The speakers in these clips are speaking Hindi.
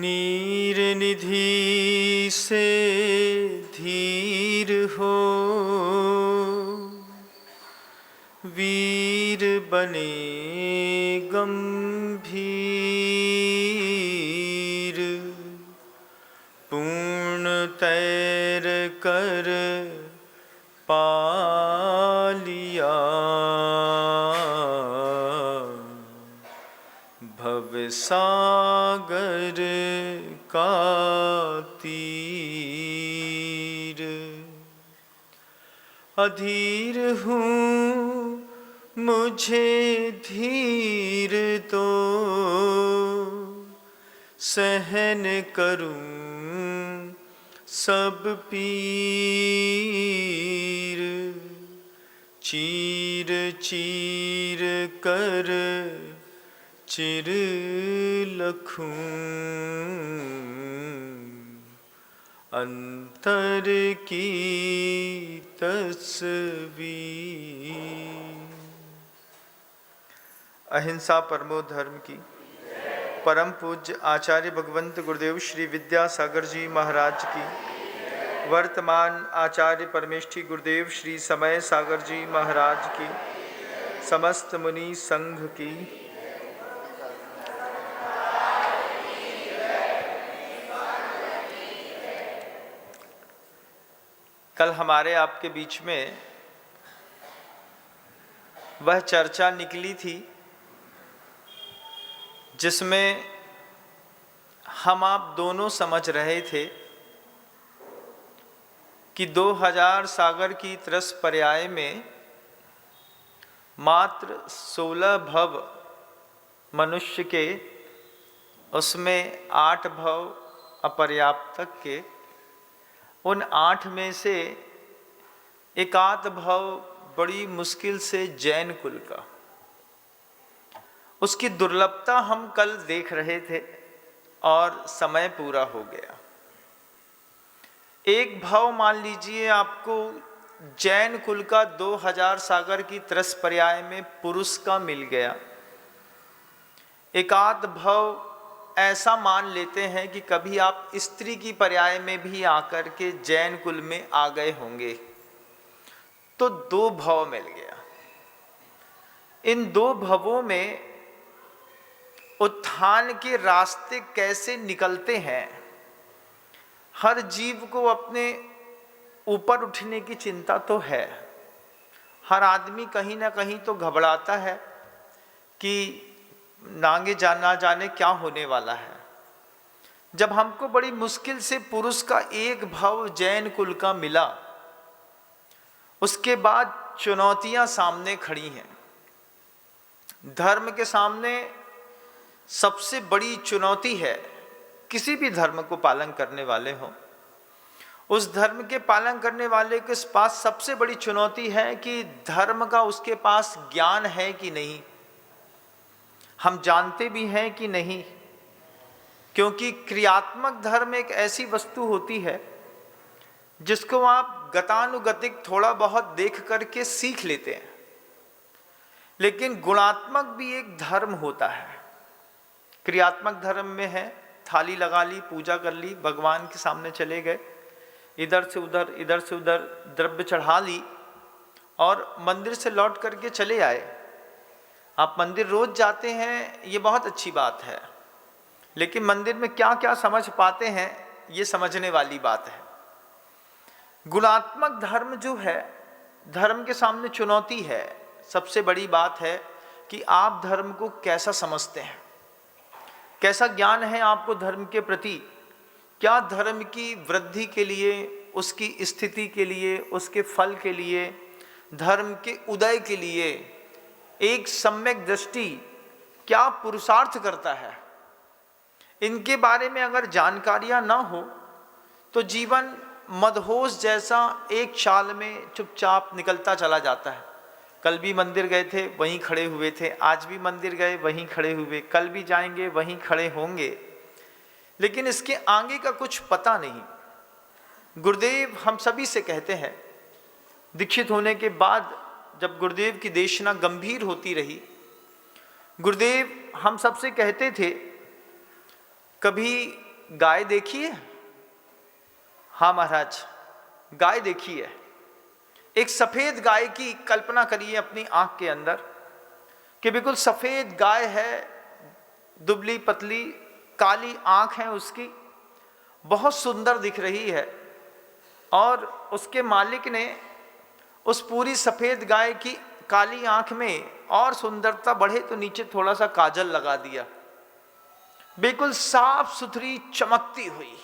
नीर निधि से धीर हो, वीर बने गंभीर, पूर्ण तैर कर पालिया, भव सागर का तीर। अधीर हूँ मुझे धीर तो सहन करूं सब पीर, चीर चीर कर चिर लखूं अंतर की तस्वीर। अहिंसा परमो धर्म की। परम पूज्य आचार्य भगवंत गुरुदेव श्री विद्यासागर जी महाराज की, वर्तमान आचार्य परमेष्ठी गुरुदेव श्री समय सागर जी महाराज की, समस्त मुनि संघ की। कल हमारे आपके बीच में वह चर्चा निकली थी जिसमें हम आप दोनों समझ रहे थे कि 2000 सागर की तरस पर्याय में मात्र 16 भव मनुष्य के, उसमें 8 भव अपर्याप्तक के, उन 8 में से एकाध भव बड़ी मुश्किल से जैन कुल का, उसकी दुर्लभता हम कल देख रहे थे और समय पूरा हो गया। एक भाव मान लीजिए आपको जैन कुल का 2000 सागर की तरस पर्याय में पुरुष का मिल गया। एकाध भाव ऐसा मान लेते हैं कि कभी आप स्त्री की पर्याय में भी आकर के जैन कुल में आ गए होंगे, तो 2 भव मिल गया। इन 2 भवों में उत्थान के रास्ते कैसे निकलते हैं। हर जीव को अपने ऊपर उठने की चिंता तो है। हर आदमी कहीं ना कहीं तो घबराता है कि नागे ना जाने क्या होने वाला है। जब हमको बड़ी मुश्किल से पुरुष का एक भव जैन कुल का मिला, उसके बाद चुनौतियां सामने खड़ी हैं। धर्म के सामने सबसे बड़ी चुनौती है, किसी भी धर्म को पालन करने वाले हों, उस धर्म के पालन करने वाले के पास सबसे बड़ी चुनौती है कि धर्म का उसके पास ज्ञान है कि नहीं, हम जानते भी हैं कि नहीं। क्योंकि क्रियात्मक धर्म एक ऐसी वस्तु होती है जिसको आप गतानुगतिक थोड़ा बहुत देख करके सीख लेते हैं, लेकिन गुणात्मक भी एक धर्म होता है। क्रियात्मक धर्म में है थाली लगा ली, पूजा कर ली, भगवान के सामने चले गए, इधर से उधर द्रव्य चढ़ा ली और मंदिर से लौट करके चले आए। आप मंदिर रोज जाते हैं, ये बहुत अच्छी बात है, लेकिन मंदिर में क्या क्या समझ पाते हैं ये समझने वाली बात है। गुणात्मक धर्म जो है, धर्म के सामने चुनौती है। सबसे बड़ी बात है कि आप धर्म को कैसा समझते हैं, कैसा ज्ञान है आपको धर्म के प्रति। क्या धर्म की वृद्धि के लिए, उसकी स्थिति के लिए, उसके फल के लिए, धर्म के उदय के लिए एक सम्यक दृष्टि क्या पुरुषार्थ करता है, इनके बारे में अगर जानकारियां ना हो तो जीवन मदहोश जैसा एक चाल में चुपचाप निकलता चला जाता है। कल भी मंदिर गए थे, वहीं खड़े हुए थे, आज भी मंदिर गए, वहीं खड़े हुए, कल भी जाएंगे, वहीं खड़े होंगे, लेकिन इसके आगे का कुछ पता नहीं। गुरुदेव हम सभी से कहते हैं, दीक्षित होने के बाद जब गुरुदेव की देशना गंभीर होती रही, गुरुदेव हम सबसे कहते थे, कभी गाय देखी है? हाँ महाराज, गाय देखी है। एक सफेद गाय की कल्पना करिए अपनी आंख के अंदर, कि बिल्कुल सफेद गाय है, दुबली पतली काली आंख है उसकी, बहुत सुंदर दिख रही है। और उसके मालिक ने उस पूरी सफेद गाय की काली आंख में और सुंदरता बढ़े तो नीचे थोड़ा सा काजल लगा दिया, बिल्कुल साफ सुथरी चमकती हुई।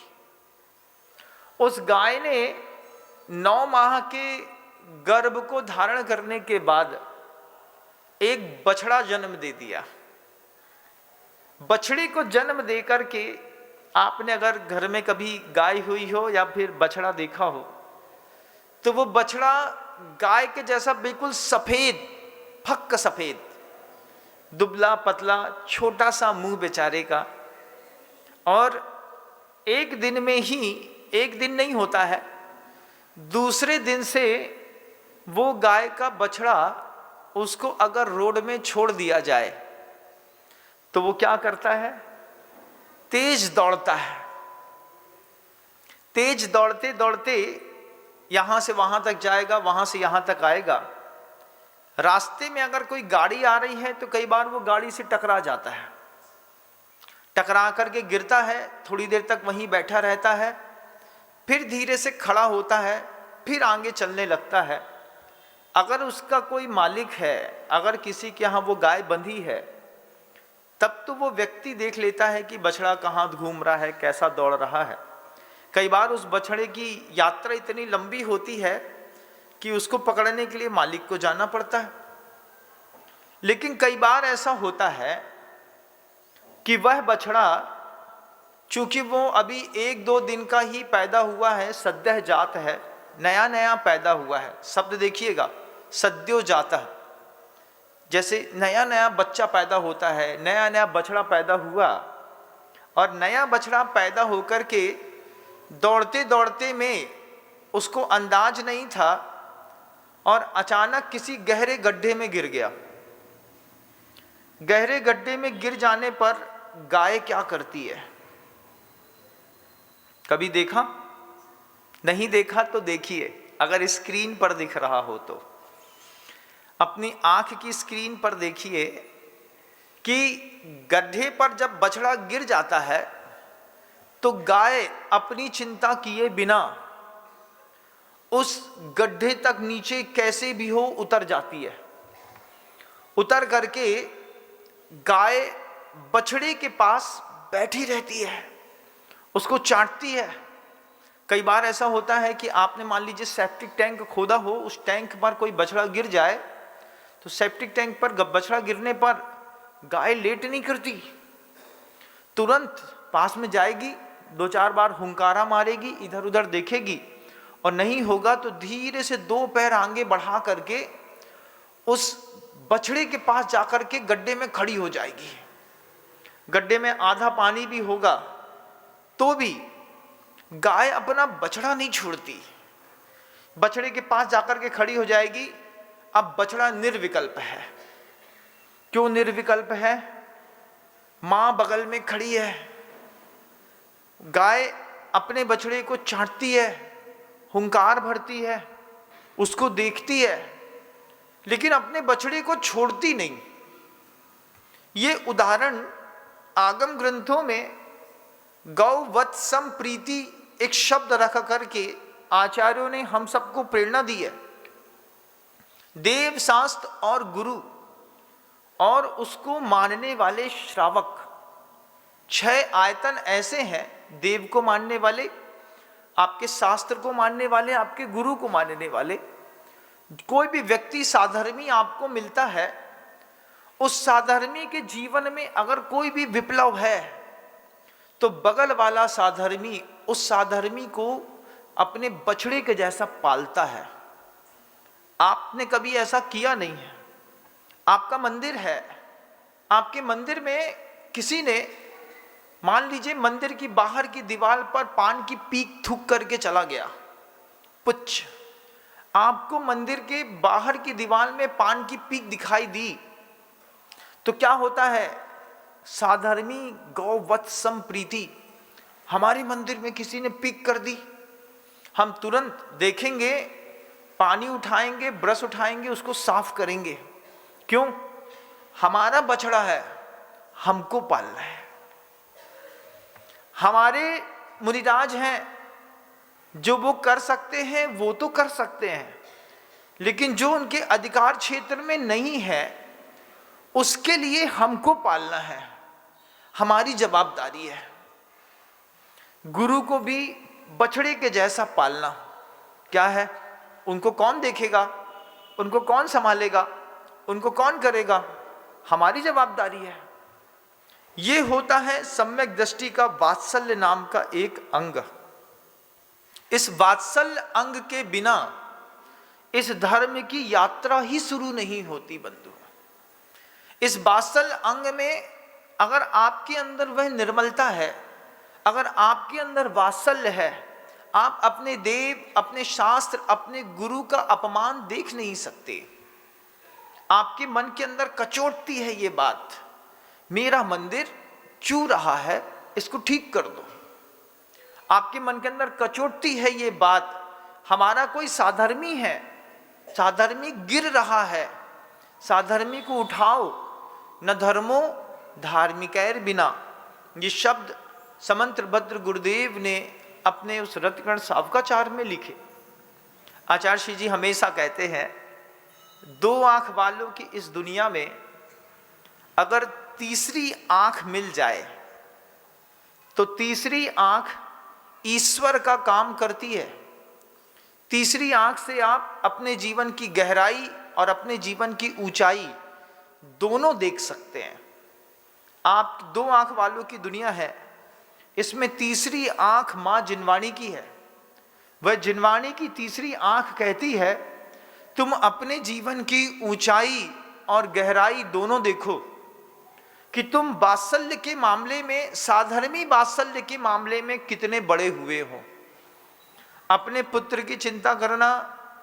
उस गाय ने 9 माह के गर्भ को धारण करने के बाद एक बछड़ा जन्म दे दिया। बछड़ी को जन्म दे करके आपने अगर घर में कभी गाय हुई हो या फिर बछड़ा देखा हो, तो वो बछड़ा गाय के जैसा बिल्कुल सफेद, फक्क सफेद, दुबला पतला, छोटा सा मुंह बेचारे का। और एक दिन में ही, एक दिन नहीं होता है, दूसरे दिन से वो गाय का बछड़ा, उसको अगर रोड में छोड़ दिया जाए तो वो क्या करता है? तेज दौड़ता है। तेज दौड़ते दौड़ते यहां से वहां तक जाएगा, वहां से यहां तक आएगा। रास्ते में अगर कोई गाड़ी आ रही है तो कई बार वो गाड़ी से टकरा जाता है, टकरा करके गिरता है, थोड़ी देर तक वहीं बैठा रहता है, फिर धीरे से खड़ा होता है, फिर आगे चलने लगता है। अगर उसका कोई मालिक है, अगर किसी के यहाँ वो गाय बंधी है, तब तो वो व्यक्ति देख लेता है कि बछड़ा कहाँ घूम रहा है, कैसा दौड़ रहा है। कई बार उस बछड़े की यात्रा इतनी लंबी होती है कि उसको पकड़ने के लिए मालिक को जाना पड़ता है। लेकिन कई बार ऐसा होता है कि वह बछड़ा, चूंकि वो अभी 1-2 दिन का ही पैदा हुआ है, सद्यः जात है, नया नया पैदा हुआ है। शब्द देखिएगा, सद्यो जातः, जैसे नया नया बच्चा पैदा होता है, नया नया बछड़ा पैदा हुआ, और नया बछड़ा पैदा होकर के दौड़ते दौड़ते में उसको अंदाज नहीं था और अचानक किसी गहरे गड्ढे में गिर गया। गहरे गड्ढे में गिर जाने पर गाय क्या करती है? कभी देखा? नहीं देखा तो देखिए, अगर स्क्रीन पर दिख रहा हो तो अपनी आंख की स्क्रीन पर देखिए कि गड्ढे पर जब बछड़ा गिर जाता है तो गाय अपनी चिंता किए बिना उस गड्ढे तक नीचे कैसे भी हो उतर जाती है। उतर करके गाय बछड़े के पास बैठी रहती है, उसको चाटती है। कई बार ऐसा होता है कि आपने मान लीजिए सेप्टिक टैंक खोदा हो, उस टैंक पर कोई बछड़ा गिर जाए तो सेप्टिक टैंक पर बछड़ा गिरने पर गाय लेट नहीं करती, तुरंत पास में जाएगी, 2-4 बार हुंकारा मारेगी, इधर उधर देखेगी, और नहीं होगा तो धीरे से 2 पैर आगे बढ़ा करके उस बछड़े के पास जाकर के गड्ढे में खड़ी हो जाएगी। गड्ढे में आधा पानी भी होगा तो भी गाय अपना बछड़ा नहीं छोड़ती, बछड़े के पास जाकर के खड़ी हो जाएगी। अब बछड़ा निर्विकल्प है। क्यों निर्विकल्प है? मां बगल में खड़ी है, गाय अपने बछड़े को चाटती है, हुंकार भरती है, उसको देखती है, लेकिन अपने बछड़े को छोड़ती नहीं। ये उदाहरण आगम ग्रंथों में गौवत्सम प्रीति एक शब्द रख करके आचार्यों ने हम सबको प्रेरणा दी है। देव, शास्त्र और गुरु और उसको मानने वाले श्रावक, 6 आयतन ऐसे हैं, देव को मानने वाले, आपके शास्त्र को मानने वाले, आपके गुरु को मानने वाले। कोई भी व्यक्ति साधर्मी आपको मिलता है, उस साधर्मी के जीवन में अगर कोई भी विप्लव है तो बगल वाला साधर्मी उस साधर्मी को अपने बछड़े के जैसा पालता है। आपने कभी ऐसा किया नहीं है? आपका मंदिर है, आपके मंदिर में किसी ने मान लीजिए मंदिर की बाहर की दीवार पर पान की पीक थूक करके चला गया, पुच्छ, आपको मंदिर के बाहर की दीवार में पान की पीक दिखाई दी तो क्या होता है? साधर्मी गौवत्सम प्रीति, हमारे मंदिर में किसी ने पीक कर दी, हम तुरंत देखेंगे, पानी उठाएंगे, ब्रश उठाएंगे, उसको साफ करेंगे। क्यों? हमारा बछड़ा है, हमको पालना है। हमारे मुनिराज हैं, जो वो कर सकते हैं वो तो कर सकते हैं, लेकिन जो उनके अधिकार क्षेत्र में नहीं है उसके लिए हमको पालना है, हमारी जवाबदारी है। गुरु को भी बछड़े के जैसा पालना क्या है? उनको कौन देखेगा, उनको कौन संभालेगा, उनको कौन करेगा? हमारी जवाबदारी है। ये होता है सम्यक दृष्टि का वात्सल्य नाम का एक अंग। इस वात्सल्य अंग के बिना इस धर्म की यात्रा ही शुरू नहीं होती बंधु। इस वात्सल्य अंग में अगर आपके अंदर वह निर्मलता है, अगर आपके अंदर वात्सल्य है, आप अपने देव, अपने शास्त्र, अपने गुरु का अपमान देख नहीं सकते। आपके मन के अंदर कचोटती है ये बात, मेरा मंदिर चू रहा है, इसको ठीक कर दो। आपके मन के अंदर कचोटती है ये बात, हमारा कोई साधर्मी है, साधर्मी गिर रहा है, साधर्मी को उठाओ। न धर्मो धार्मिकैर बिना, ये शब्द समंत्र भद्र गुरुदेव ने अपने उस रत्नकण सावकाचार में लिखे। आचार्य श्री जी हमेशा कहते हैं, दो आंख वालों की इस दुनिया में अगर तीसरी आंख मिल जाए तो तीसरी आंख ईश्वर का काम करती है। तीसरी आंख से आप अपने जीवन की गहराई और अपने जीवन की ऊंचाई दोनों देख सकते हैं। आप दो आंख वालों की दुनिया है, इसमें तीसरी आंख मां जिनवाणी की है। वह जिनवाणी की तीसरी आंख कहती है, तुम अपने जीवन की ऊंचाई और गहराई दोनों देखो कि तुम वात्सल्य के मामले में, साधर्मी वात्सल्य के मामले में कितने बड़े हुए हो। अपने पुत्र की चिंता करना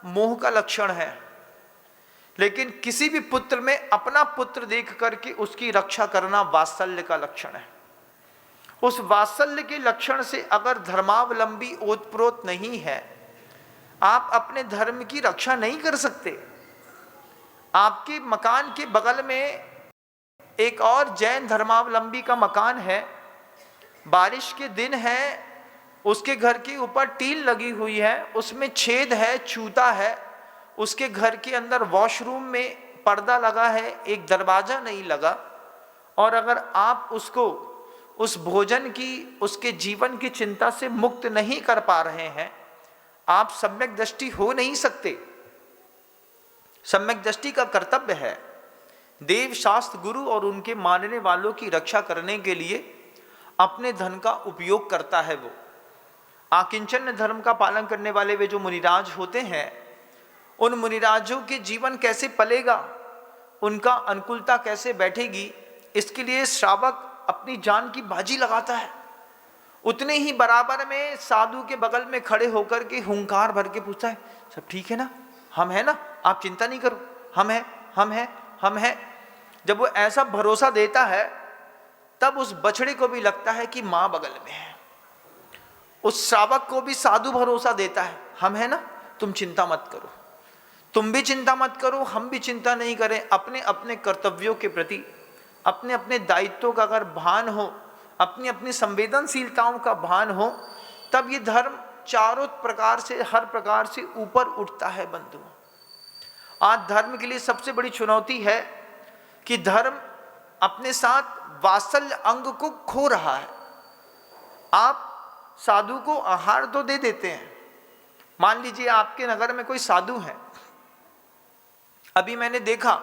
मोह का लक्षण है, लेकिन किसी भी पुत्र में अपना पुत्र देख करके उसकी रक्षा करना वात्सल्य का लक्षण है। उस वात्सल्य के लक्षण से अगर धर्मावलंबी ओतप्रोत नहीं है, आप अपने धर्म की रक्षा नहीं कर सकते। आपके मकान के बगल में एक और जैन धर्मावलंबी का मकान है, बारिश के दिन है, उसके घर के ऊपर टील लगी हुई है, उसमें छेद है, चूता है, उसके घर के अंदर वॉशरूम में पर्दा लगा है, एक दरवाजा नहीं लगा, और अगर आप उसको उस भोजन की, उसके जीवन की चिंता से मुक्त नहीं कर पा रहे हैं, आप सम्यक दृष्टि हो नहीं सकते। सम्यक दृष्टि का कर्तव्य है देव, शास्त्र, गुरु और उनके मानने वालों की रक्षा करने के लिए अपने धन का उपयोग करता है। वो आकिंचन धर्म का पालन करने वाले वे जो मुनिराज होते हैं, उन मुनिराजों के जीवन कैसे पलेगा, उनका अनुकूलता कैसे बैठेगी, इसके लिए श्रावक अपनी जान की बाजी लगाता है। उतने ही बराबर में साधु के बगल में खड़े होकर के हुंकार भर के पूछता है, सब ठीक है ना, हम हैं ना, आप चिंता नहीं करो, हम हैं, हम हैं, हम हैं। जब वो ऐसा भरोसा देता है, तब उस बछड़े को भी लगता है कि मां बगल में है। उस श्रावक को भी साधु भरोसा देता है, हम हैं ना, तुम चिंता मत करो, तुम भी चिंता मत करो, हम भी चिंता नहीं करें। अपने अपने कर्तव्यों के प्रति, अपने अपने दायित्वों का अगर भान हो, अपनी अपनी संवेदनशीलताओं का भान हो, तब ये धर्म चारों प्रकार से, हर प्रकार से ऊपर उठता है बंधु। आज धर्म के लिए सबसे बड़ी चुनौती है कि धर्म अपने साथ वात्सल्य अंग को खो रहा है। आप साधु को आहार तो दे देते हैं, मान लीजिए आपके नगर में कोई साधु है, अभी मैंने देखा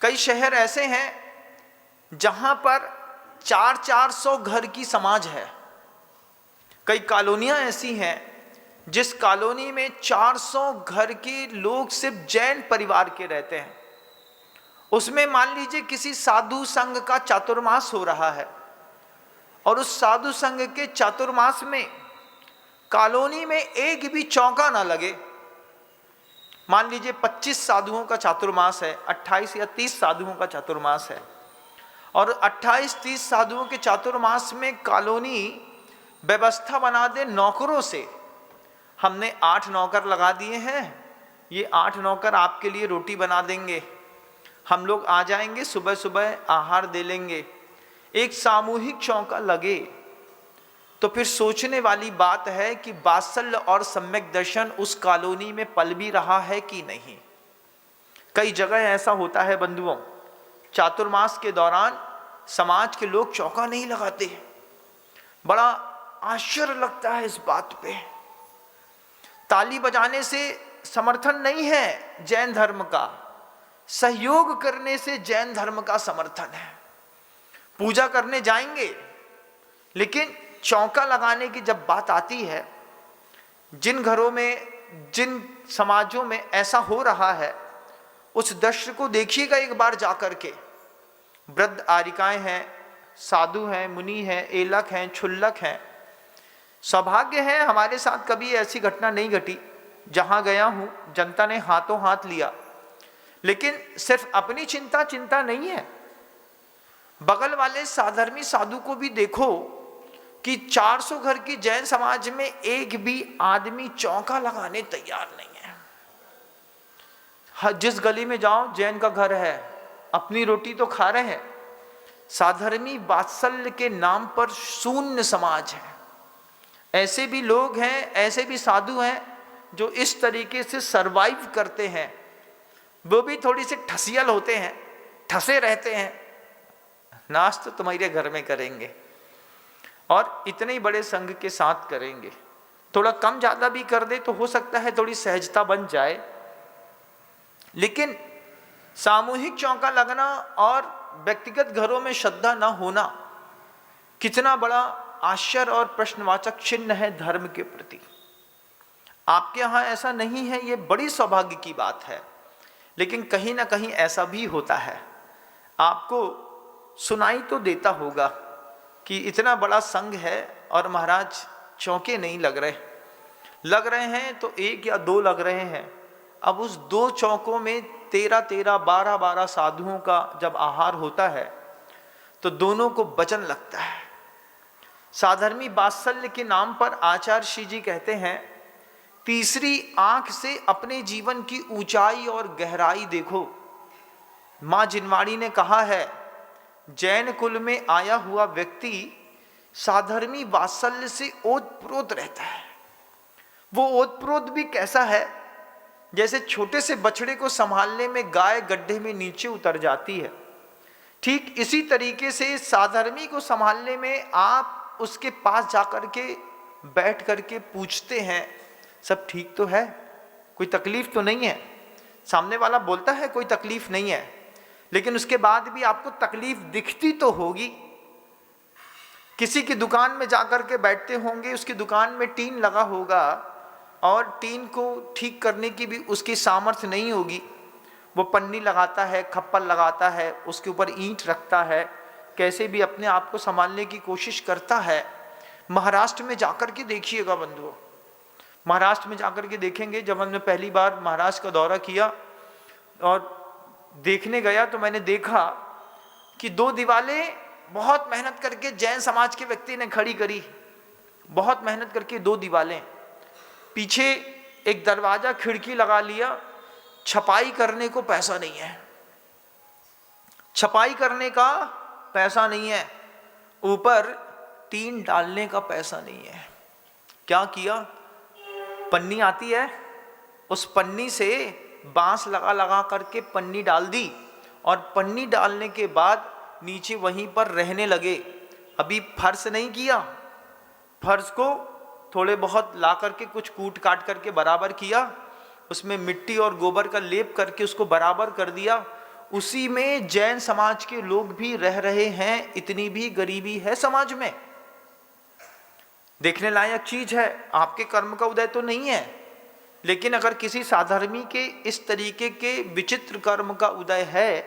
कई शहर ऐसे हैं जहां पर 400 घर की समाज है। कई कॉलोनियां ऐसी हैं जिस कॉलोनी में 400 घर के लोग सिर्फ जैन परिवार के रहते हैं। उसमें मान लीजिए किसी साधु संघ का चातुर्मास हो रहा है, और उस साधु संघ के चातुर्मास में कॉलोनी में एक भी चौका ना लगे। मान लीजिए 25 साधुओं का चातुर्मास है, 28 या 30 साधुओं का चातुर्मास है, और 28-30 साधुओं के चातुर्मास में कॉलोनी व्यवस्था बना दे नौकरों से। हमने 8 नौकर लगा दिए हैं, ये 8 नौकर आपके लिए रोटी बना देंगे, हम लोग आ जाएंगे, सुबह सुबह आहार दे लेंगे। एक सामूहिक चौका लगे तो फिर सोचने वाली बात है कि वात्सल्य और सम्यक दर्शन उस कॉलोनी में पल भी रहा है कि नहीं। कई जगह ऐसा होता है बंधुओं, चातुर्मास के दौरान समाज के लोग चौका नहीं लगाते। बड़ा आश्चर्य लगता है इस बात पे। ताली बजाने से समर्थन नहीं है जैन धर्म का, सहयोग करने से जैन धर्म का समर्थन है। पूजा करने जाएंगे, लेकिन चौका लगाने की जब बात आती है, जिन घरों में, जिन समाजों में ऐसा हो रहा है, उस दृश्य को देखिएगा एक बार जाकर के। वृद्ध आरिकाएं हैं, साधु हैं, मुनि हैं, एलक हैं, क्षुल्लक हैं। सौभाग्य है हमारे साथ कभी ऐसी घटना नहीं घटी। जहां गया हूं जनता ने हाथों हाथ लिया, लेकिन सिर्फ अपनी चिंता नहीं है, बगल वाले साधर्मी साधु को भी देखो कि 400 घर की जैन समाज में एक भी आदमी चौका लगाने तैयार नहीं है। जिस गली में जाओ जैन का घर है, अपनी रोटी तो खा रहे हैं। साधर्मी वात्सल्य के नाम पर शून्य समाज है। ऐसे भी लोग हैं, ऐसे भी साधु हैं जो इस तरीके से सरवाइव करते हैं। वो भी थोड़ी सी ठसियल होते हैं, ठसे रहते हैं। नाश तो तुम्हारे घर में करेंगे और इतने बड़े संघ के साथ करेंगे। थोड़ा कम ज्यादा भी कर दे तो हो सकता है थोड़ी सहजता बन जाए, लेकिन सामूहिक चौका लगना और व्यक्तिगत घरों में श्रद्धा न होना कितना बड़ा आश्चर्य और प्रश्नवाचक चिन्ह है धर्म के प्रति। आपके यहाँ ऐसा नहीं है, ये बड़ी सौभाग्य की बात है, लेकिन कहीं ना कहीं ऐसा भी होता है। आपको सुनाई तो देता होगा कि इतना बड़ा संघ है और महाराज चौके नहीं लग रहे हैं तो 1 या 2 लग रहे हैं। अब उस 2 चौकों में 13-13, 12-12 साधुओं का जब आहार होता है तो दोनों को वचन लगता है। साधर्मी वात्सल्य के नाम पर आचार्य श्री जी कहते हैं, तीसरी आंख से अपने जीवन की ऊंचाई और गहराई देखो। मां जिनवाड़ी ने कहा है, जैन कुल में आया हुआ व्यक्ति साधर्मी वात्सल्य से ओतप्रोत रहता है। वो ओतप्रोत भी कैसा है, जैसे छोटे से बछड़े को संभालने में गाय गड्ढे में नीचे उतर जाती है, ठीक इसी तरीके से साधर्मी को संभालने में आप उसके पास जाकर के बैठ करके पूछते हैं, सब ठीक तो है, कोई तकलीफ तो नहीं है। सामने वाला बोलता है कोई तकलीफ नहीं है, लेकिन उसके बाद भी आपको तकलीफ दिखती तो होगी। किसी की दुकान में जाकर के बैठते होंगे, उसकी दुकान में टीन लगा होगा और टीन को ठीक करने की भी उसकी सामर्थ्य नहीं होगी। वो पन्नी लगाता है, खप्पर लगाता है, उसके ऊपर ईंट रखता है, कैसे भी अपने आप को संभालने की कोशिश करता है। महाराष्ट्र में जाकर के देखिएगा बंधुओं, महाराष्ट्र में जाकर के देखेंगे। जब हमने पहली बार महाराष्ट्र का दौरा किया और देखने गया तो मैंने देखा कि 2 दीवारें बहुत मेहनत करके जैन समाज के व्यक्ति ने खड़ी करी, बहुत मेहनत करके 2 दीवारें, पीछे एक दरवाजा खिड़की लगा लिया। छपाई करने को पैसा नहीं है, छपाई करने का पैसा नहीं है, ऊपर टीन डालने का पैसा नहीं है। क्या किया, पन्नी आती है, उस पन्नी से बांस लगा करके पन्नी डाल दी और पन्नी डालने के बाद नीचे वहीं पर रहने लगे। अभी फर्श नहीं किया, फर्श को थोड़े बहुत ला करके कुछ कूट काट करके बराबर किया, उसमें मिट्टी और गोबर का लेप करके उसको बराबर कर दिया। उसी में जैन समाज के लोग भी रह रहे हैं। इतनी भी गरीबी है समाज में, देखने लायक चीज है। आपके कर्म का उदय तो नहीं है, लेकिन अगर किसी साधर्मी के इस तरीके के विचित्र कर्म का उदय है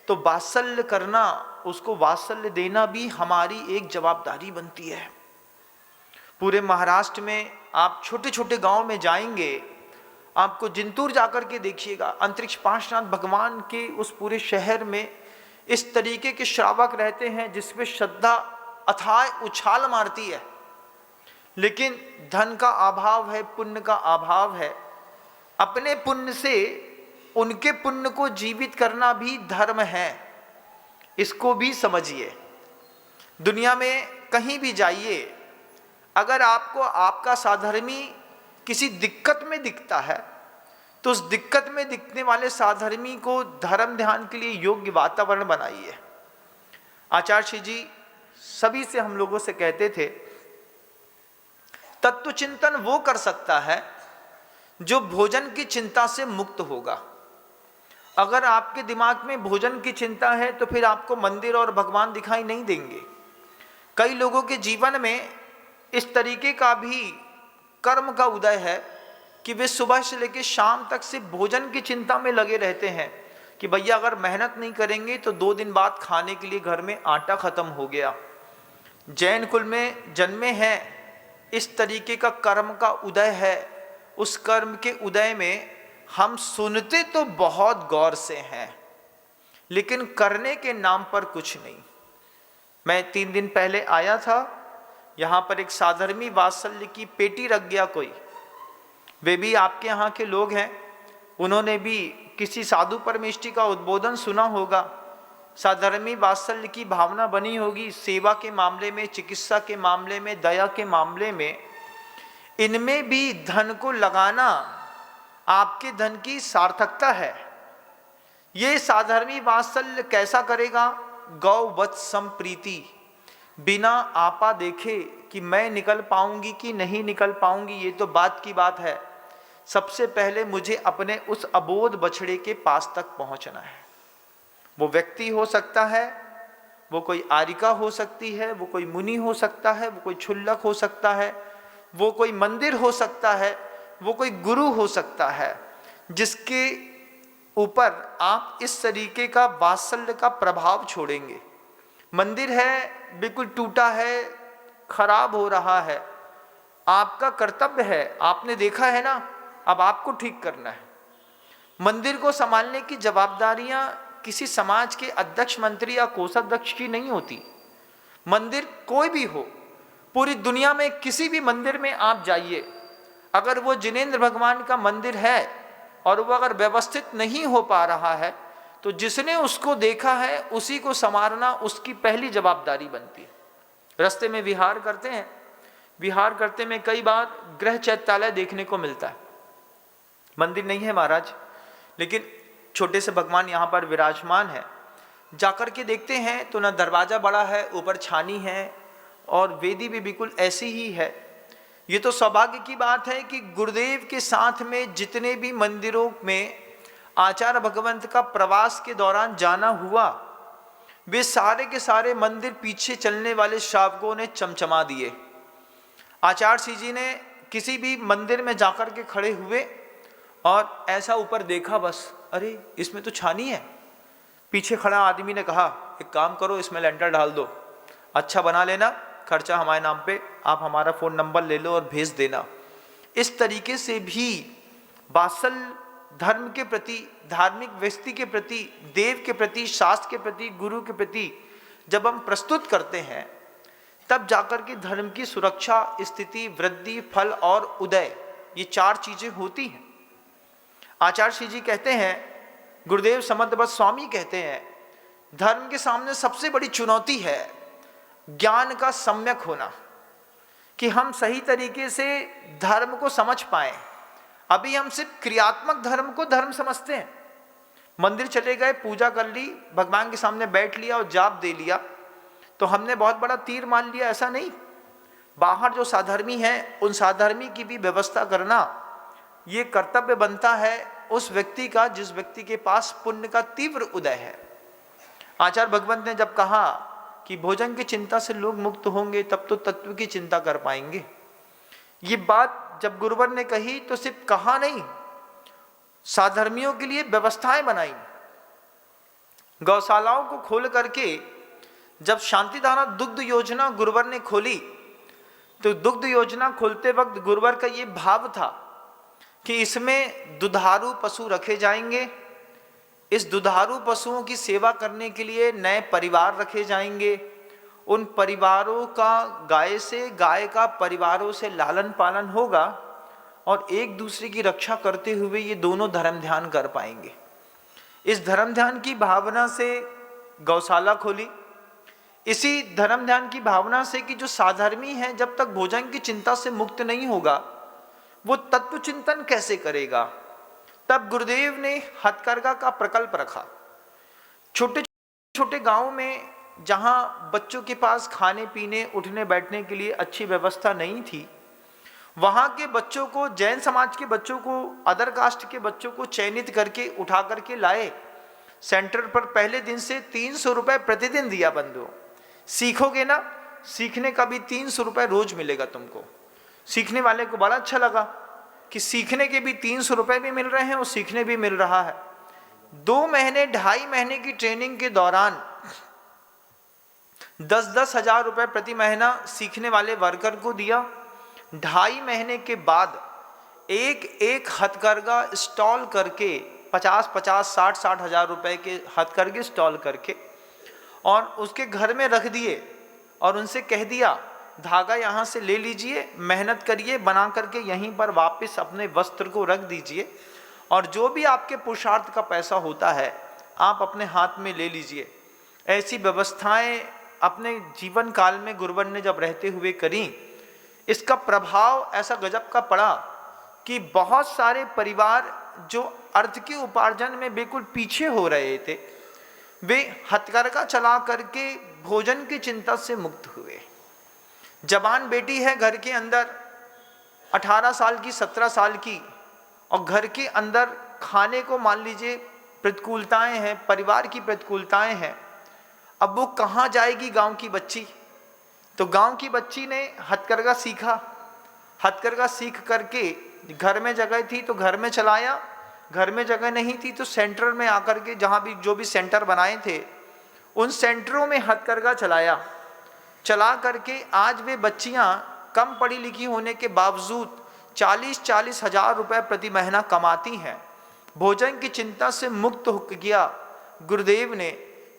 तो वात्सल्य करना, उसको वात्सल्य देना भी हमारी एक जवाबदारी बनती है। पूरे महाराष्ट्र में आप छोटे छोटे गांव में जाएंगे, आपको जिंतूर जाकर के देखिएगा, अंतरिक्ष पार्श्वनाथ भगवान के उस पूरे शहर में इस तरीके के श्रावक रहते हैं जिसमें श्रद्धा अथाह उछाल मारती है। लेकिन धन का अभाव है, पुण्य का अभाव है। अपने पुण्य से उनके पुण्य को जीवित करना भी धर्म है, इसको भी समझिए। दुनिया में कहीं भी जाइए, अगर आपको आपका साधर्मी किसी दिक्कत में दिखता है तो उस दिक्कत में दिखने वाले साधर्मी को धर्म ध्यान के लिए योग्य वातावरण बनाइए। आचार्य श्री जी सभी से, हम लोगों से कहते थे, तत्व चिंतन वो कर सकता है जो भोजन की चिंता से मुक्त होगा। अगर आपके दिमाग में भोजन की चिंता है तो फिर आपको मंदिर और भगवान दिखाई नहीं देंगे। कई लोगों के जीवन में इस तरीके का भी कर्म का उदय है कि वे सुबह से लेकर शाम तक सिर्फ भोजन की चिंता में लगे रहते हैं कि भैया अगर मेहनत नहीं करेंगे तो 2 दिन बाद खाने के लिए घर में आटा खत्म हो गया। जैन कुल में जन्मे हैं, इस तरीके का कर्म का उदय है। उस कर्म के उदय में हम सुनते तो बहुत गौर से हैं, लेकिन करने के नाम पर कुछ नहीं। मैं 3 दिन पहले आया था, यहाँ पर एक साधर्मी वात्सल्य की पेटी रख गया कोई, वे भी आपके यहाँ के लोग हैं, उन्होंने भी किसी साधु परमेष्ठी का उद्बोधन सुना होगा। साधर्मी वात्सल्य की भावना बनी होगी, सेवा के मामले में, चिकित्सा के मामले में, दया के मामले में। इनमें भी धन को लगाना आपके धन की सार्थकता है। ये साधर्मी वात्सल्य कैसा करेगा? गौ वत्सम प्रीति, बिना आपा देखे कि मैं निकल पाऊंगी कि नहीं निकल पाऊंगी, ये तो बात की बात है। सबसे पहले मुझे अपने उस अबोध बछड़े के पास तक पहुंचना है। वो व्यक्ति हो सकता है, वो कोई आरिका हो सकती है, वो कोई मुनि हो सकता है, वो कोई क्षुल्लक हो सकता है, वो कोई मंदिर हो सकता है, वो कोई गुरु हो सकता है, जिसके ऊपर आप इस तरीके का वात्सल्य का प्रभाव छोड़ेंगे। मंदिर है, बिल्कुल टूटा है, खराब हो रहा है, आपका कर्तव्य है, आपने देखा है ना, अब आपको ठीक करना है। मंदिर को संभालने की जवाबदारियां किसी समाज के अध्यक्ष, मंत्री या कोषाध्यक्ष की नहीं होती। मंदिर कोई भी हो, पूरी दुनिया में किसी भी मंदिर में आप जाइए, अगर वो जिनेंद्र भगवान का मंदिर है और वो अगर व्यवस्थित नहीं हो पा रहा है तो जिसने उसको देखा है उसी को संवारना उसकी पहली जवाबदारी बनती है। रास्ते में विहार करते हैं, विहार करते में कई बार गृह चैत्यालय देखने को मिलता है। मंदिर नहीं है महाराज, लेकिन छोटे से भगवान यहाँ पर विराजमान है। जाकर के देखते हैं तो ना दरवाजा बड़ा है, ऊपर छानी है और वेदी भी बिल्कुल ऐसी ही है। ये तो सौभाग्य की बात है कि गुरुदेव के साथ में जितने भी मंदिरों में आचार्य भगवंत का प्रवास के दौरान जाना हुआ, वे सारे के सारे मंदिर पीछे चलने वाले श्रावकों ने चमचमा दिए। आचार्य श्री जी ने किसी भी मंदिर में जाकर के खड़े हुए और ऐसा ऊपर देखा, बस अरे इसमें तो छानी है। पीछे खड़ा आदमी ने कहा एक काम करो, इसमें लेंटर डाल दो, अच्छा बना लेना, खर्चा हमारे नाम पे, आप हमारा फ़ोन नंबर ले लो और भेज देना। इस तरीके से भी वात्सल्य धर्म के प्रति, धार्मिक व्यक्ति के प्रति, देव के प्रति, शास्त्र के प्रति, गुरु के प्रति जब हम प्रस्तुत करते हैं, तब जाकर के धर्म की सुरक्षा, स्थिति, वृद्धि, फल और उदय, ये 4 चीजें होती हैं। आचार्य श्री जी कहते हैं, गुरुदेव समर्थबद्ध स्वामी कहते हैं, धर्म के सामने सबसे बड़ी चुनौती है ज्ञान का सम्यक होना, कि हम सही तरीके से धर्म को समझ पाए। अभी हम सिर्फ क्रियात्मक धर्म को धर्म समझते हैं। मंदिर चले गए, पूजा कर ली, भगवान के सामने बैठ लिया और जाप दे लिया, तो हमने बहुत बड़ा तीर मान लिया, ऐसा नहीं। बाहर जो साधर्मी हैं, उन साधर्मी की भी व्यवस्था करना ये कर्तव्य बनता है उस व्यक्ति का जिस व्यक्ति के पास पुण्य का तीव्र उदय है। आचार्य भगवंत ने जब कहा कि भोजन की चिंता से लोग मुक्त होंगे, तब तो तत्व की चिंता कर पाएंगे। ये बात जब गुरुवर ने कही तो सिर्फ कहा नहीं, साधर्मियों के लिए व्यवस्थाएं बनाई। गौशालाओं को खोल करके जब शांतिधारा दुग्ध योजना गुरुवर ने खोली, तो दुग्ध योजना खोलते वक्त गुरुवर का ये भाव था कि इसमें दुधारू पशु रखे जाएंगे, इस दुधारू पशुओं की सेवा करने के लिए नए परिवार रखे जाएंगे उन परिवारों का गाय से, गाय का परिवारों से लालन पालन होगा और एक दूसरे की रक्षा करते हुए ये दोनों धर्म ध्यान कर पाएंगे। इस धर्म ध्यान की भावना से गौशाला खोली, इसी धर्म ध्यान की भावना से कि जो साधर्मी है जब तक भोजन की चिंता से मुक्त नहीं होगा वो तत्व चिंतन कैसे करेगा। तब गुरुदेव ने हथकरघा का प्रकल्प रखा। छोटे छोटे गांव में जहां बच्चों के पास खाने पीने उठने बैठने के लिए अच्छी व्यवस्था नहीं थी, वहां के बच्चों को, जैन समाज के बच्चों को, अदर कास्ट के बच्चों को चयनित करके उठा करके लाए सेंटर पर। पहले दिन से 300 रुपये प्रतिदिन दिया। बंधुओं, सीखोगे ना, सीखने का भी 300 रुपये रोज मिलेगा तुमको। सीखने वाले को बड़ा अच्छा लगा कि सीखने के भी 300 रुपये भी मिल रहे हैं और सीखने भी मिल रहा है। 2 महीने 2.5 महीने की ट्रेनिंग के दौरान 10-10 हजार रुपये प्रति महीना सीखने वाले वर्कर को दिया। 2.5 महीने के बाद एक हथकरघा स्टॉल करके 50-50, 60-60 हजार रुपये के हथकरघे स्टॉल करके और उसके घर में रख दिए और उनसे कह दिया धागा यहाँ से ले लीजिए, मेहनत करिए, बना करके यहीं पर वापस अपने वस्त्र को रख दीजिए और जो भी आपके पुरुषार्थ का पैसा होता है आप अपने हाथ में ले लीजिए। ऐसी व्यवस्थाएं अपने जीवन काल में गुरुवर ने जब रहते हुए करी, इसका प्रभाव ऐसा गजब का पड़ा कि बहुत सारे परिवार जो अर्थ के उपार्जन में बिल्कुल पीछे हो रहे थे, वे हथकरघा चला करके भोजन की चिंता से मुक्त हुए। जवान बेटी है घर के अंदर, 18 साल की, 17 साल की, और घर के अंदर खाने को मान लीजिए प्रतिकूलताएं हैं, परिवार की प्रतिकूलताएं हैं। अब वो कहाँ जाएगी गांव की बच्ची? तो गांव की बच्ची ने हथकरघा सीखा। हथकरघा सीख करके घर में जगह थी तो घर में चलाया, घर में जगह नहीं थी तो सेंटर में आकर के, जहाँ भी जो भी सेंटर बनाए थे उन सेंटरों में हथकरघा चला करके आज वे बच्चियां कम पढ़ी लिखी होने के बावजूद 40-40 हजार रुपये प्रति महीना कमाती हैं। भोजन की चिंता से मुक्त हो गया गुरुदेव ने।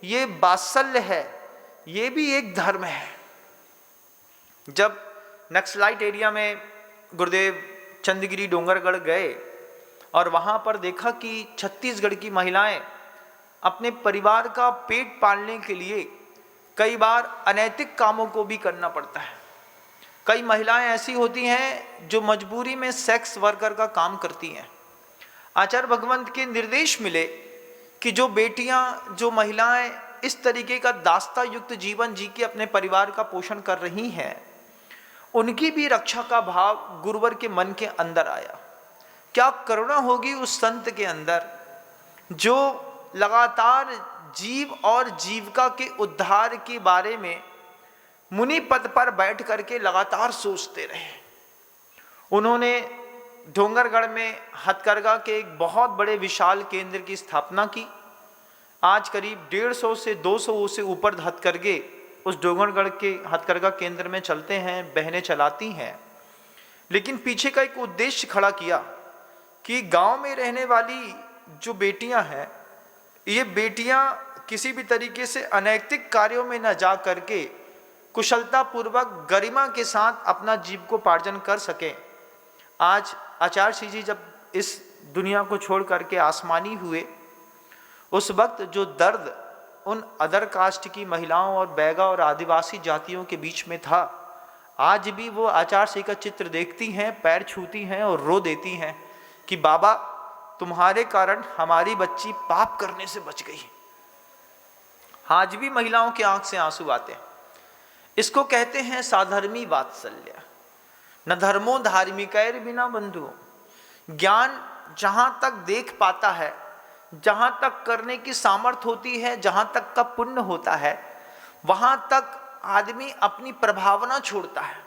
ये वात्सल्य है, ये भी एक धर्म है। जब नक्सलाइट एरिया में गुरुदेव चंद्रगिरी डोंगरगढ़ गए और वहाँ पर देखा कि छत्तीसगढ़ की महिलाएं अपने परिवार का पेट पालने के लिए कई बार अनैतिक कामों को भी करना पड़ता है। कई महिलाएं ऐसी होती हैं जो मजबूरी में सेक्स वर्कर का काम करती हैं। आचार्य भगवंत के निर्देश मिले कि जो बेटियां, जो महिलाएं इस तरीके का दास्ता युक्त जीवन जी के अपने परिवार का पोषण कर रही हैं, उनकी भी रक्षा का भाव गुरुवर के मन के अंदर आया। क्या करुणा होगी उस संत के अंदर जो लगातार जीव और जीविका के उद्धार के बारे में मुनि पद पर बैठ करके लगातार सोचते रहे। उन्होंने डोंगरगढ़ में हथकरघा के एक बहुत बड़े विशाल केंद्र की स्थापना की। आज करीब 150 से 200 से ऊपर हथकरघे उस डोंगरगढ़ के हथकरघा केंद्र में चलते हैं, बहनें चलाती हैं। लेकिन पीछे का एक उद्देश्य खड़ा किया कि गांव में रहने वाली जो बेटियां हैं, ये बेटियां किसी भी तरीके से अनैतिक कार्यों में न जा करके कुशलता पूर्वक गरिमा के साथ अपना जीविकोपार्जन कर सकें। आज आचार्य श्री जी जब इस दुनिया को छोड़ करके आसमानी हुए, उस वक्त जो दर्द उन अदर कास्ट की महिलाओं और बैगा और आदिवासी जातियों के बीच में था, आज भी वो आचार्य श्री का चित्र देखती हैं, पैर छूती हैं और रो देती हैं कि बाबा तुम्हारे कारण हमारी बच्ची पाप करने से बच गई। आज भी महिलाओं की आंख से आंसू आते हैं। इसको कहते हैं साधर्मी वात्सल्य। न धर्मो धार्मिकैर बिना बंधु। ज्ञान जहां तक देख पाता है, जहां तक करने की सामर्थ्य होती है, जहां तक का पुण्य होता है, वहां तक आदमी अपनी प्रभावना छोड़ता है।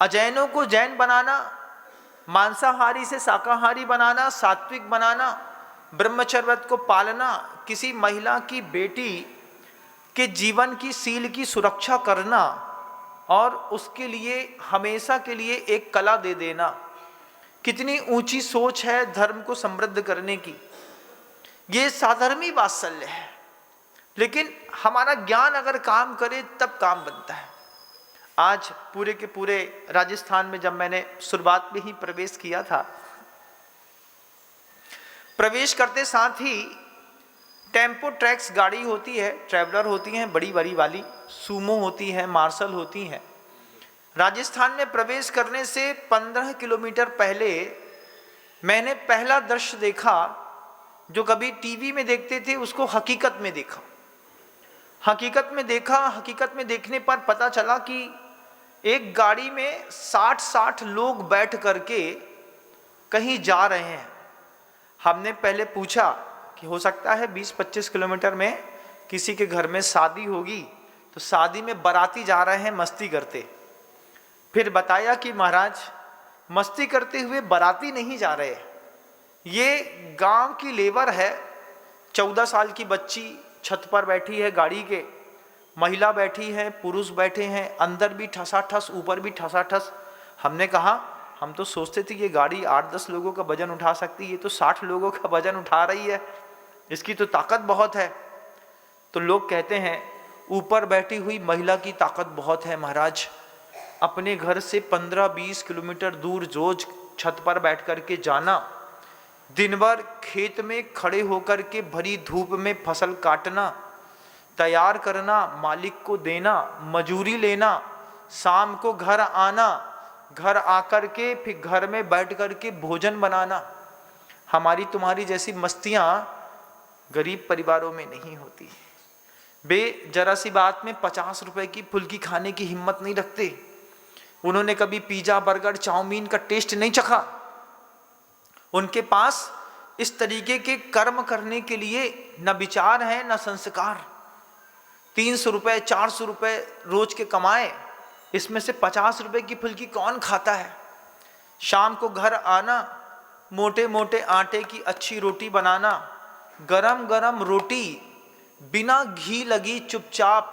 अजैनों को जैन बनाना, मांसाहारी से शाकाहारी बनाना, सात्विक बनाना, ब्रह्मचर्य को पालना, किसी महिला की बेटी के जीवन की सील की सुरक्षा करना और उसके लिए हमेशा के लिए एक कला दे देना, कितनी ऊंची सोच है धर्म को समृद्ध करने की। ये साधर्मी वात्सल्य है। लेकिन हमारा ज्ञान अगर काम करे तब काम बनता है। आज पूरे के पूरे राजस्थान में जब मैंने शुरुआत में ही प्रवेश किया था, प्रवेश करते साथ ही टेम्पो ट्रैक्स गाड़ी होती है, ट्रैवलर होती हैं बड़ी बड़ी वाली, सूमो होती है, मार्शल होती हैं। राजस्थान में प्रवेश करने से 15 किलोमीटर पहले मैंने पहला दृश्य देखा जो कभी टीवी में देखते थे, उसको हकीकत में देखा। हकीकत में देखा, हकीकत में देखने पर पता चला कि एक गाड़ी में 60 लोग बैठ करके कहीं जा रहे हैं। हमने पहले पूछा कि हो सकता है 20-25 किलोमीटर में किसी के घर में शादी होगी, तो शादी में बाराती जा रहे हैं मस्ती करते। फिर बताया कि महाराज मस्ती करते हुए बाराती नहीं जा रहे, ये गांव की लेबर है। 14 साल की बच्ची छत पर बैठी है गाड़ी के, महिला बैठी है, पुरुष बैठे हैं, अंदर भी ठसाठस ऊपर भी ठसाठस। हमने कहा हम तो सोचते थे ये गाड़ी 8-10 लोगों का वजन उठा सकती है, ये तो 60 लोगों का वजन उठा रही है, इसकी तो ताकत बहुत है। तो लोग कहते हैं ऊपर बैठी हुई महिला की ताकत बहुत है महाराज, अपने घर से 15-20 किलोमीटर दूर रोज छत पर बैठ करके जाना, दिन भर खेत में खड़े होकर के भरी धूप में फसल काटना, तैयार करना, मालिक को देना, मजूरी लेना, शाम को घर आना, घर आकर के फिर घर में बैठ करके भोजन बनाना। हमारी तुम्हारी जैसी मस्तियां गरीब परिवारों में नहीं होती। वे जरा सी बात में 50 रुपए की फुल्की खाने की हिम्मत नहीं रखते। उन्होंने कभी पिज्जा, बर्गर, चाउमीन का टेस्ट नहीं चखा। उनके पास इस तरीके के कर्म करने के लिए न विचार है न संस्कार। 300 रुपए 400 रुपए रोज के कमाए, इसमें से 50 रुपए की फुल्की कौन खाता है। शाम को घर आना, मोटे मोटे आटे की अच्छी रोटी बनाना, गरम गरम रोटी बिना घी लगी चुपचाप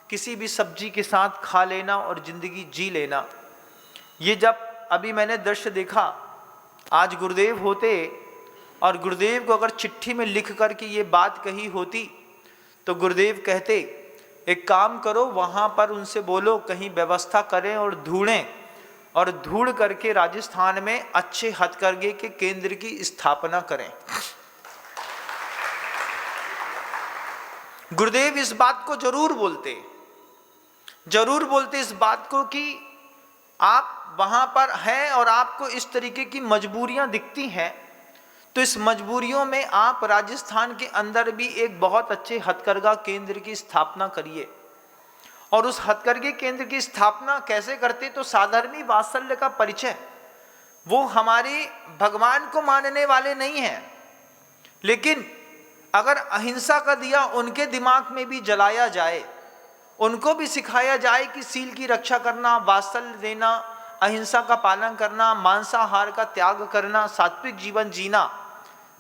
किसी भी सब्जी के साथ खा लेना और जिंदगी जी लेना। ये जब अभी मैंने दृश्य देखा, आज गुरुदेव होते और गुरुदेव को अगर चिट्ठी में लिख करके ये बात कही होती तो गुरुदेव कहते एक काम करो, वहाँ पर उनसे बोलो कहीं व्यवस्था करें और ढूंढें, और ढूंढ करके राजस्थान में अच्छे हथकरघे के केंद्र की स्थापना करें। गुरुदेव इस बात को जरूर बोलते इस बात को कि आप वहां पर हैं और आपको इस तरीके की मजबूरियां दिखती हैं, तो इस मजबूरियों में आप राजस्थान के अंदर भी एक बहुत अच्छे हथकरघा केंद्र की स्थापना करिए। और उस हथकरघे केंद्र की स्थापना कैसे करते, तो साधर्मी वात्सल्य का परिचय। वो हमारे भगवान को मानने वाले नहीं हैं, लेकिन अगर अहिंसा का दिया उनके दिमाग में भी जलाया जाए, उनको भी सिखाया जाए कि सील की रक्षा करना, वात्सल्य देना, अहिंसा का पालन करना, मांसाहार का त्याग करना, सात्विक जीवन जीना,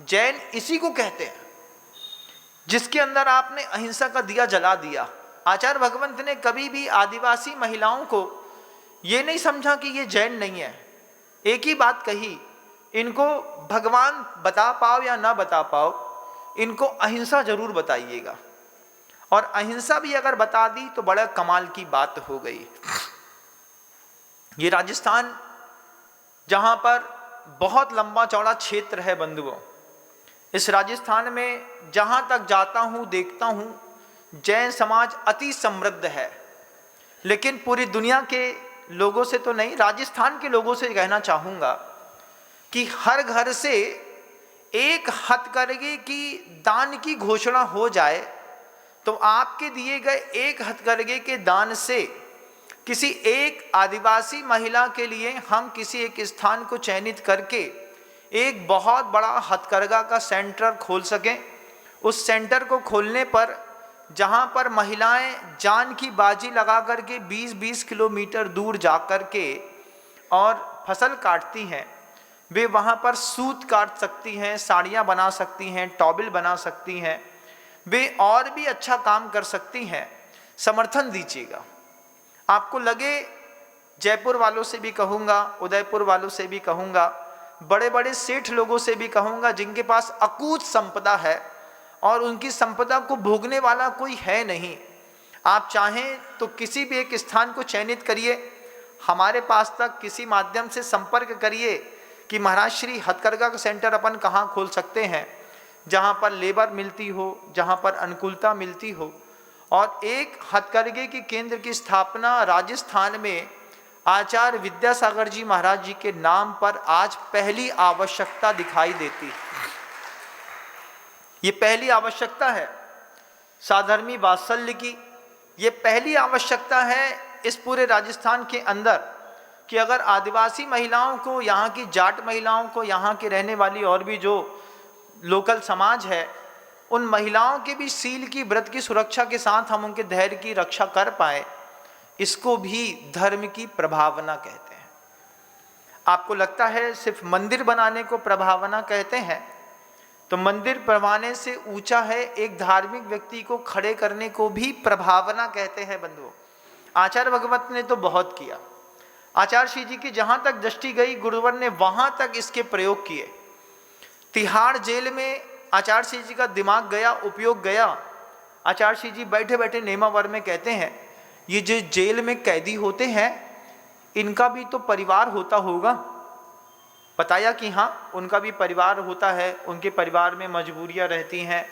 जैन इसी को कहते हैं जिसके अंदर आपने अहिंसा का दिया जला दिया। आचार्य भगवंत ने कभी भी आदिवासी महिलाओं को ये नहीं समझा कि ये जैन नहीं है। एक ही बात कही, इनको भगवान बता पाओ या ना बता पाओ, इनको अहिंसा जरूर बताइएगा। और अहिंसा भी अगर बता दी तो बड़ा कमाल की बात हो गई। ये राजस्थान जहां पर बहुत लंबा चौड़ा क्षेत्र है बंधुओं, इस राजस्थान में जहां तक जाता हूं देखता हूं जैन समाज अति समृद्ध है। लेकिन पूरी दुनिया के लोगों से तो नहीं, राजस्थान के लोगों से कहना चाहूँगा कि हर घर से एक हथकरघे की दान की घोषणा हो जाए तो आपके दिए गए एक हथकरघे के दान से किसी एक आदिवासी महिला के लिए हम किसी एक स्थान को चयनित करके एक बहुत बड़ा हथकरघा का सेंटर खोल सकें। उस सेंटर को खोलने पर जहां पर महिलाएं जान की बाजी लगा करके 20-20 किलोमीटर दूर जा कर के और फसल काटती हैं, वे वहां पर सूत काट सकती हैं, साड़ियां बना सकती हैं, टॉवल बना सकती हैं, वे और भी अच्छा काम कर सकती हैं। समर्थन दीजिएगा। आपको लगे, जयपुर वालों से भी कहूँगा, उदयपुर वालों से भी कहूँगा, बड़े बड़े सेठ लोगों से भी कहूँगा जिनके पास अकूत संपदा है, और उनकी संपदा को भोगने वाला कोई है नहीं। आप चाहें तो किसी भी एक स्थान को चयनित करिए, हमारे पास तक किसी माध्यम से संपर्क करिए कि महाराज श्री हथकरघा का सेंटर अपन कहाँ खोल सकते हैं, जहाँ पर लेबर मिलती हो, जहाँ पर अनुकूलता मिलती हो। और एक हथकरघे के केंद्र की स्थापना राजस्थान में आचार्य विद्यासागर जी महाराज जी के नाम पर आज पहली आवश्यकता दिखाई देती है। ये पहली आवश्यकता है साधर्मी वात्सल्य की। ये पहली आवश्यकता है इस पूरे राजस्थान के अंदर कि अगर आदिवासी महिलाओं को, यहाँ की जाट महिलाओं को, यहाँ की रहने वाली और भी जो लोकल समाज है, उन महिलाओं के भी सील की, व्रत की सुरक्षा के साथ हम उनके धैर्य की रक्षा कर पाए, इसको भी धर्म की प्रभावना कहते हैं। आपको लगता है सिर्फ मंदिर बनाने को प्रभावना कहते हैं, तो मंदिर बनवाने से ऊंचा है एक धार्मिक व्यक्ति को खड़े करने को भी प्रभावना कहते हैं बंधुओं। आचार्य भगवत ने तो बहुत किया। आचार्य श्री जी की जहां तक दृष्टि गई, गुरुवर ने वहां तक इसके प्रयोग किए। तिहाड़ जेल में आचार्य श्री जी का दिमाग गया, उपयोग गया। आचार्य श्री जी बैठे बैठे नेमावर में कहते हैं, ये जो जेल में कैदी होते हैं इनका भी तो परिवार होता होगा। बताया कि हाँ, उनका भी परिवार होता है, उनके परिवार में मजबूरियां रहती हैं,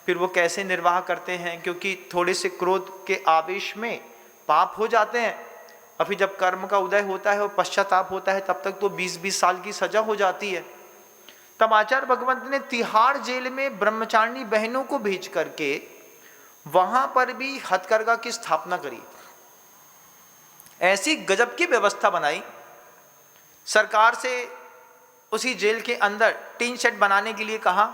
फिर वो कैसे निर्वाह करते हैं, क्योंकि थोड़े से क्रोध के आवेश में पाप हो जाते हैं। अभी जब कर्म का उदय होता है और पश्चाताप होता है, तब तक तो 20-20 साल की सजा हो जाती है। तब आचार्य भगवंत ने तिहाड़ जेल में ब्रह्मचारिणी बहनों को भेज करके वहां पर भी हथकरघा की स्थापना करी। ऐसी गजब की व्यवस्था बनाई। सरकार से उसी जेल के अंदर टीन शेड बनाने के लिए कहा,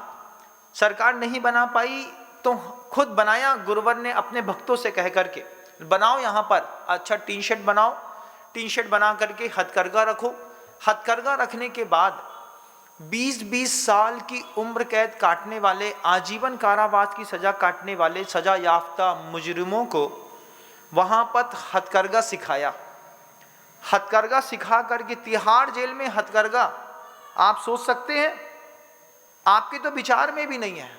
सरकार नहीं बना पाई तो खुद बनाया। गुरुवर ने अपने भक्तों से कह करके, बनाओ यहाँ पर अच्छा टीन शेड बनाओ, टीन शेड बना करके हथकरघा रखो। हथकरघा रखने के बाद 20-20 साल की उम्र कैद काटने वाले, आजीवन कारावास की सजा काटने वाले सजा याफ्ता मुजरिमों को वहां पर हथकरघा सिखाया। हथकरघा सिखा करके तिहाड़ जेल में हथकरघा, आप सोच सकते हैं, आपके तो विचार में भी नहीं है।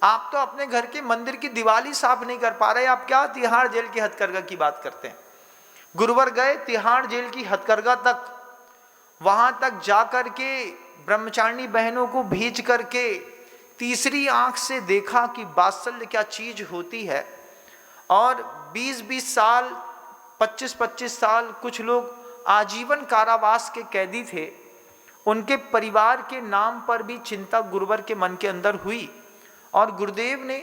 आप तो अपने घर के मंदिर की दीवाली साफ नहीं कर पा रहे, आप क्या तिहाड़ जेल की हथकरघा की बात करते हैं। गुरुवर गए तिहाड़ जेल की हथकरघा तक, वहां तक जाकर के ब्रह्मचारिणी बहनों को भेज करके तीसरी आंख से देखा कि वात्सल्य क्या चीज होती है। और 20-20 साल, 25-25 साल, कुछ लोग आजीवन कारावास के कैदी थे, उनके परिवार के नाम पर भी चिंता गुरुवर के मन के अंदर हुई और गुरुदेव ने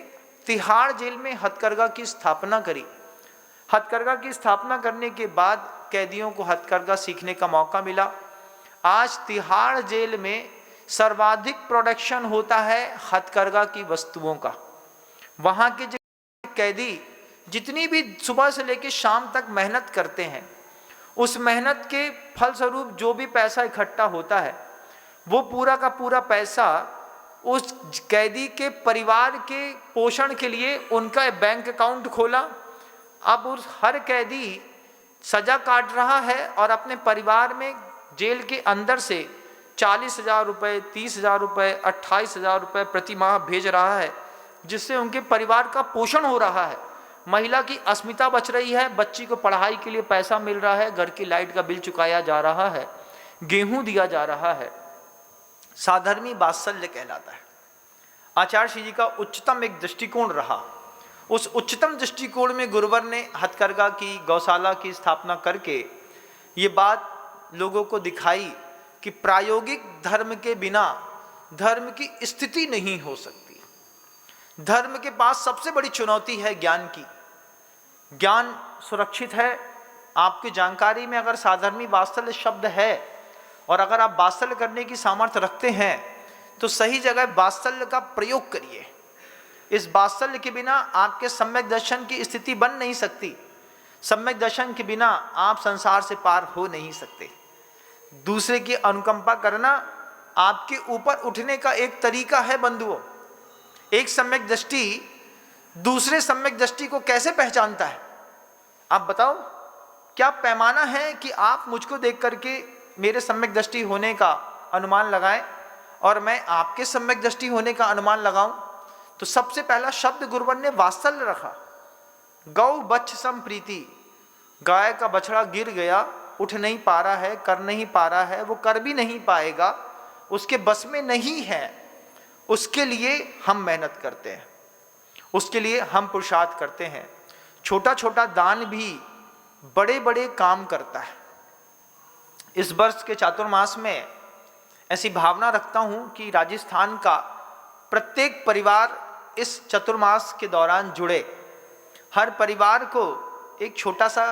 तिहाड़ जेल में हथकरघा की स्थापना करी। हथकरघा की स्थापना करने के बाद कैदियों को हथकरघा सीखने का मौका मिला। आज तिहाड़ जेल में सर्वाधिक प्रोडक्शन होता है हथकरघा की वस्तुओं का। वहाँ के जो कैदी जितनी भी सुबह से लेकर शाम तक मेहनत करते हैं, उस मेहनत के फलस्वरूप जो भी पैसा इकट्ठा होता है, वो पूरा का पूरा पैसा उस कैदी के परिवार के पोषण के लिए उनका बैंक अकाउंट खोला। अब उस हर कैदी सजा काट रहा है और अपने परिवार में जेल के अंदर से 40,000 रुपये, 30,000 रुपये, 28,000 रुपये प्रति माह भेज रहा है, जिससे उनके परिवार का पोषण हो रहा है। महिला की अस्मिता बच रही है, बच्ची को पढ़ाई के लिए पैसा मिल रहा है, घर की लाइट का बिल चुकाया जा रहा है, गेहूं दिया जा रहा है। साधर्मी वात्सल्य कहलाता है। आचार्य श्री जी का उच्चतम एक दृष्टिकोण रहा। उस उच्चतम दृष्टिकोण में गुरुवर ने हथकरघा की, गौशाला की स्थापना करके ये बात लोगों को दिखाई कि प्रायोगिक धर्म के बिना धर्म की स्थिति नहीं हो सकती। धर्म के पास सबसे बड़ी चुनौती है ज्ञान की। ज्ञान सुरक्षित है। आपकी जानकारी में अगर साधर्मी वात्सल्य शब्द है और अगर आप वात्सल्य करने की सामर्थ्य रखते हैं तो सही जगह वात्सल्य का प्रयोग करिए। इस वात्सल्य के बिना आपके सम्यक दर्शन की स्थिति बन नहीं सकती। सम्यक दर्शन के बिना आप संसार से पार हो नहीं सकते। दूसरे की अनुकंपा करना आपके ऊपर उठने का एक तरीका है बंधुओं। एक सम्यक दृष्टि दूसरे सम्यक दृष्टि को कैसे पहचानता है? आप बताओ, क्या पैमाना है कि आप मुझको देख करके मेरे सम्यक दृष्टि होने का अनुमान लगाएं और मैं आपके सम्यक दृष्टि होने का अनुमान लगाऊं? तो सबसे पहला शब्द गुरुवर ने वात्सल्य रखा। गौ बच्छ सम प्रीति, गाय का बछड़ा गिर गया, उठ नहीं पा रहा है, कर नहीं पा रहा है, वो कर भी नहीं पाएगा, उसके बस में नहीं है, उसके लिए हम मेहनत करते हैं, उसके लिए हम पुरुषार्थ करते हैं। छोटा छोटा दान भी बड़े बड़े काम करता है। इस वर्ष के चातुर्मास में ऐसी भावना रखता हूं कि राजस्थान का प्रत्येक परिवार इस चतुर्मास के दौरान जुड़े, हर परिवार को एक छोटा सा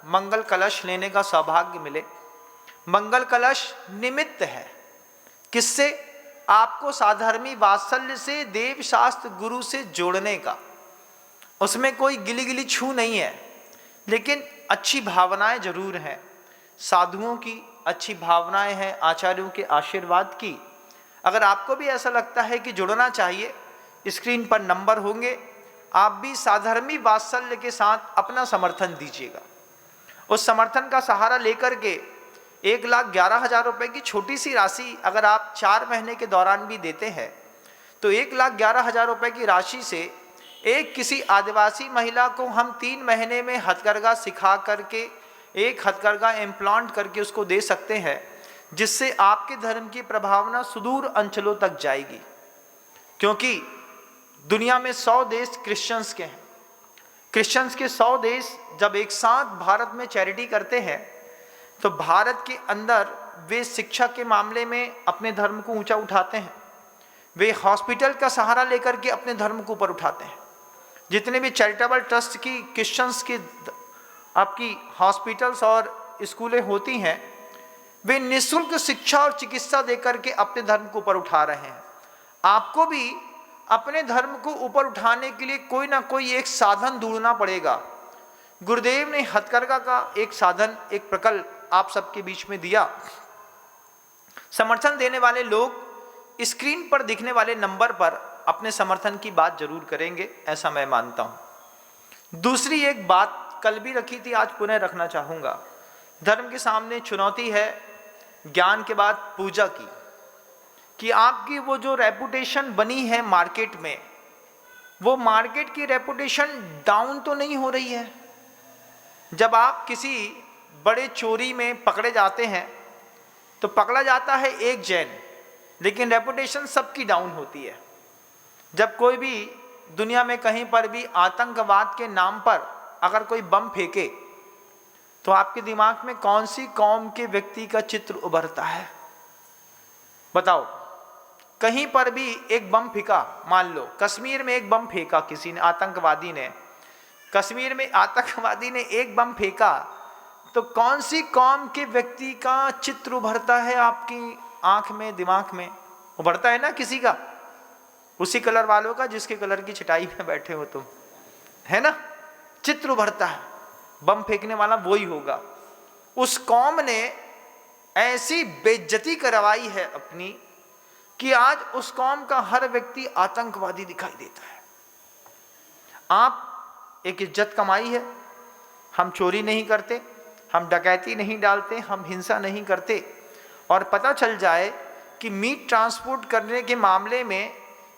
मंगल कलश लेने का सौभाग्य मिले। मंगल कलश निमित्त है किससे? आपको साधर्मी वात्सल्य से, देव शास्त्र गुरु से जोड़ने का। उसमें कोई गिली गिली छू नहीं है, लेकिन अच्छी भावनाएं जरूर हैं, साधुओं की अच्छी भावनाएं हैं, आचार्यों के आशीर्वाद की। अगर आपको भी ऐसा लगता है कि जुड़ना चाहिए, स्क्रीन पर नंबर होंगे, आप भी साधर्मी वात्सल्य के साथ अपना समर्थन दीजिएगा। उस समर्थन का सहारा लेकर के 1,11,000 रुपए की छोटी सी राशि अगर आप 4 महीने के दौरान भी देते हैं, तो 1,11,000 रुपए की राशि से एक किसी आदिवासी महिला को हम 3 महीने में हथकरघा सिखा करके, एक हथकरघा इम्प्लांट करके उसको दे सकते हैं, जिससे आपके धर्म की प्रभावना सुदूर अंचलों तक जाएगी। क्योंकि दुनिया में 100 देश क्रिश्चियंस के हैं। क्रिश्चियंस के 100 देश जब एक साथ भारत में चैरिटी करते हैं, तो भारत के अंदर वे शिक्षा के मामले में अपने धर्म को ऊंचा उठाते हैं, वे हॉस्पिटल का सहारा लेकर के अपने धर्म को ऊपर उठाते हैं। जितने भी चैरिटेबल ट्रस्ट की क्रिश्चियंस की आपकी हॉस्पिटल्स और स्कूलें होती हैं, वे निःशुल्क शिक्षा और चिकित्सा देकर के अपने धर्म को ऊपर उठा रहे हैं। आपको भी अपने धर्म को ऊपर उठाने के लिए कोई ना कोई एक साधन ढूंढना पड़ेगा। गुरुदेव ने हथकरघा का एक साधन, एक प्रकल्प आप सबके बीच में दिया। समर्थन देने वाले लोग स्क्रीन पर दिखने वाले नंबर पर अपने समर्थन की बात जरूर करेंगे, ऐसा मैं मानता हूं। दूसरी एक बात कल भी रखी थी, आज पुनः रखना चाहूंगा। धर्म के सामने चुनौती है ज्ञान के बाद पूजा की, कि आपकी वो जो रेपुटेशन बनी है मार्केट में, वो मार्केट की रेपुटेशन डाउन तो नहीं हो रही है। जब आप किसी बड़े चोरी में पकड़े जाते हैं, तो पकड़ा जाता है एक जैन, लेकिन रेपुटेशन सबकी डाउन होती है। जब कोई भी दुनिया में कहीं पर भी आतंकवाद के नाम पर अगर कोई बम फेंके, तो आपके दिमाग में कौन सी कौम के व्यक्ति का चित्र उभरता है? बताओ। कहीं पर भी एक बम फेंका, मान लो कश्मीर में एक बम फेंका किसी ने, आतंकवादी ने, कश्मीर में आतंकवादी ने एक बम फेंका, तो कौन सी कौम के व्यक्ति का चित्र उभरता है आपकी आंख में, दिमाग में? उभरता है ना किसी का, उसी कलर वालों का जिसके कलर की चटाई में बैठे हो तुम, है ना? चित्र उभरता है, बम फेंकने वाला वही होगा। उस कौम ने ऐसी बेइज्जती करवाई है अपनी, कि आज उस कौम का हर व्यक्ति आतंकवादी दिखाई देता है। आप एक इज्जत कमाई है, हम चोरी नहीं करते, हम डकैती नहीं डालते, हम हिंसा नहीं करते, और पता चल जाए कि मीट ट्रांसपोर्ट करने के मामले में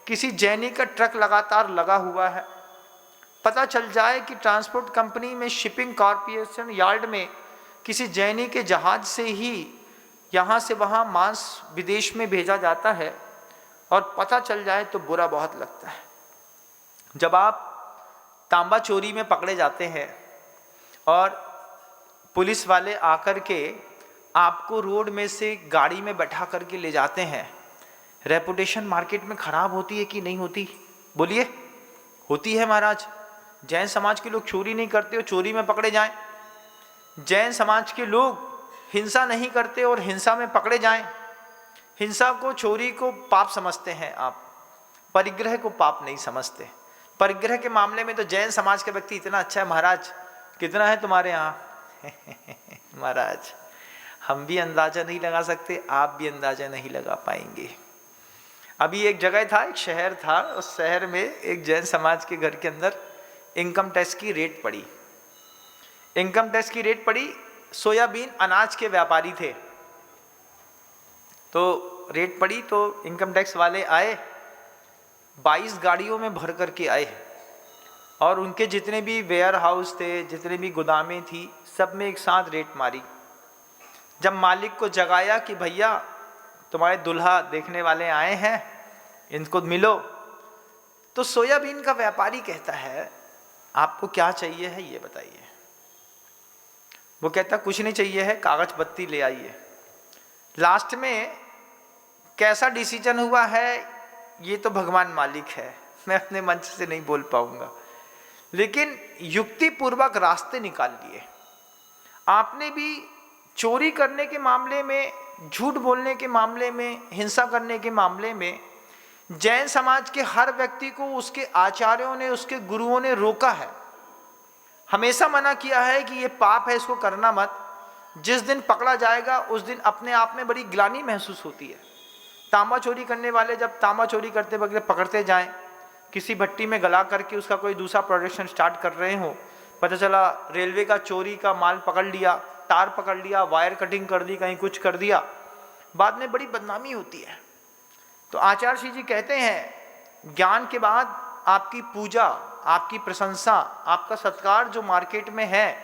किसी जैनी का ट्रक लगातार लगा हुआ है, पता चल जाए कि ट्रांसपोर्ट कंपनी में, शिपिंग कॉरपोरेशन यार्ड में किसी जैनी के जहाज से ही यहाँ से वहाँ मांस विदेश में भेजा जाता है, और पता चल जाए तो बुरा बहुत लगता है। जब आप तांबा चोरी में पकड़े जाते हैं और पुलिस वाले आकर के आपको रोड में से गाड़ी में बैठा करके ले जाते हैं, रेपुटेशन मार्केट में खराब होती है कि नहीं होती? बोलिए। होती है महाराज। जैन समाज के लोग चोरी नहीं करते और चोरी में पकड़े जाएं, जैन समाज के लोग हिंसा नहीं करते और हिंसा में पकड़े जाएं। हिंसा को, चोरी को पाप समझते हैं आप, परिग्रह को पाप नहीं समझते। परिग्रह के मामले में तो जैन समाज का व्यक्ति इतना अच्छा है महाराज। कितना है तुम्हारे यहाँ? महाराज हम भी अंदाजा नहीं लगा सकते, आप भी अंदाजा नहीं लगा पाएंगे। अभी एक जगह था, एक शहर था, उस शहर में एक जैन समाज के घर के अंदर इनकम टैक्स की रेट पड़ी। इनकम टैक्स की रेट पड़ी, सोयाबीन अनाज के व्यापारी थे, तो रेट पड़ी तो इनकम टैक्स वाले आए, 22 गाड़ियों में भर करके आए और उनके जितने भी वेयर हाउस थे, जितने भी गोदामें थी, सब में एक साथ रेड मारी। जब मालिक को जगाया कि भैया तुम्हारे दुल्हा देखने वाले आए हैं, इनको मिलो, तो सोयाबीन का व्यापारी कहता है आपको क्या चाहिए है ये बताइए। वो कहता कुछ नहीं चाहिए है, कागज पत्ती ले आइए। लास्ट में कैसा डिसीजन हुआ है ये तो भगवान मालिक है, मैं अपने मंच से नहीं बोल पाऊंगा, लेकिन युक्तिपूर्वक रास्ते निकाल लिए। आपने भी चोरी करने के मामले में, झूठ बोलने के मामले में, हिंसा करने के मामले में जैन समाज के हर व्यक्ति को उसके आचार्यों ने, उसके गुरुओं ने रोका है, हमेशा मना किया है कि ये पाप है, इसको करना मत। जिस दिन पकड़ा जाएगा उस दिन अपने आप में बड़ी ग्लानि महसूस होती है। तांबा चोरी करने वाले जब तांबा चोरी करते वक्त पकड़ते जाएं, किसी भट्टी में गला करके उसका कोई दूसरा प्रोडक्शन स्टार्ट कर रहे हो, पता चला रेलवे का चोरी का माल पकड़ लिया, तार पकड़ लिया, वायर कटिंग कर दी, कहीं कुछ कर दिया, बाद में बड़ी बदनामी होती है। तो आचार्य श्री जी कहते हैं ज्ञान के बाद आपकी पूजा, आपकी प्रशंसा, आपका सत्कार जो मार्केट में है,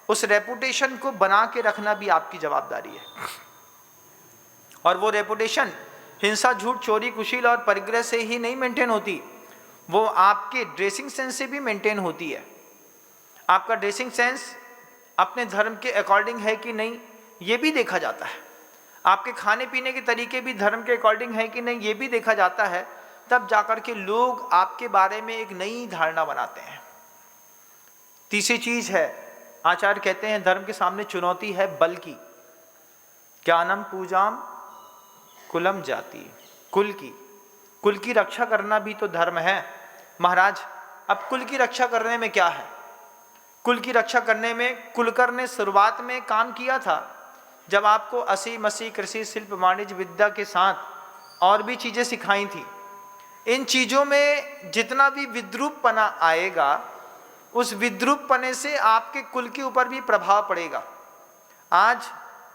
उस रेपुटेशन को बना के रखना भी आपकी जवाबदारी है। और वो रेपुटेशन हिंसा, झूठ, चोरी, कुशील और परिग्रह से ही नहीं मेंटेन होती, वो आपके ड्रेसिंग सेंस से भी मेंटेन होती है। आपका ड्रेसिंग सेंस अपने धर्म के अकॉर्डिंग है कि नहीं ये भी देखा जाता है। आपके खाने पीने के तरीके भी धर्म के अकॉर्डिंग है कि नहीं ये भी देखा जाता है। तब जाकर के लोग आपके बारे में एक नई धारणा बनाते हैं। तीसरी चीज है, आचार्य कहते हैं धर्म के सामने चुनौती है बल की। ज्ञानम पूजाम कुलम जाति, कुल की रक्षा करना भी तो धर्म है। महाराज अब कुल की रक्षा करने में क्या है? कुल की रक्षा करने में कुलकर ने शुरुआत में काम किया था, जब आपको असी मसी कृषि शिल्प वाणिज्य विद्या के साथ और भी चीजें सिखाई थी। इन चीजों में जितना भी विद्रूपपना आएगा, उस विद्रूपपने से आपके कुल के ऊपर भी प्रभाव पड़ेगा। आज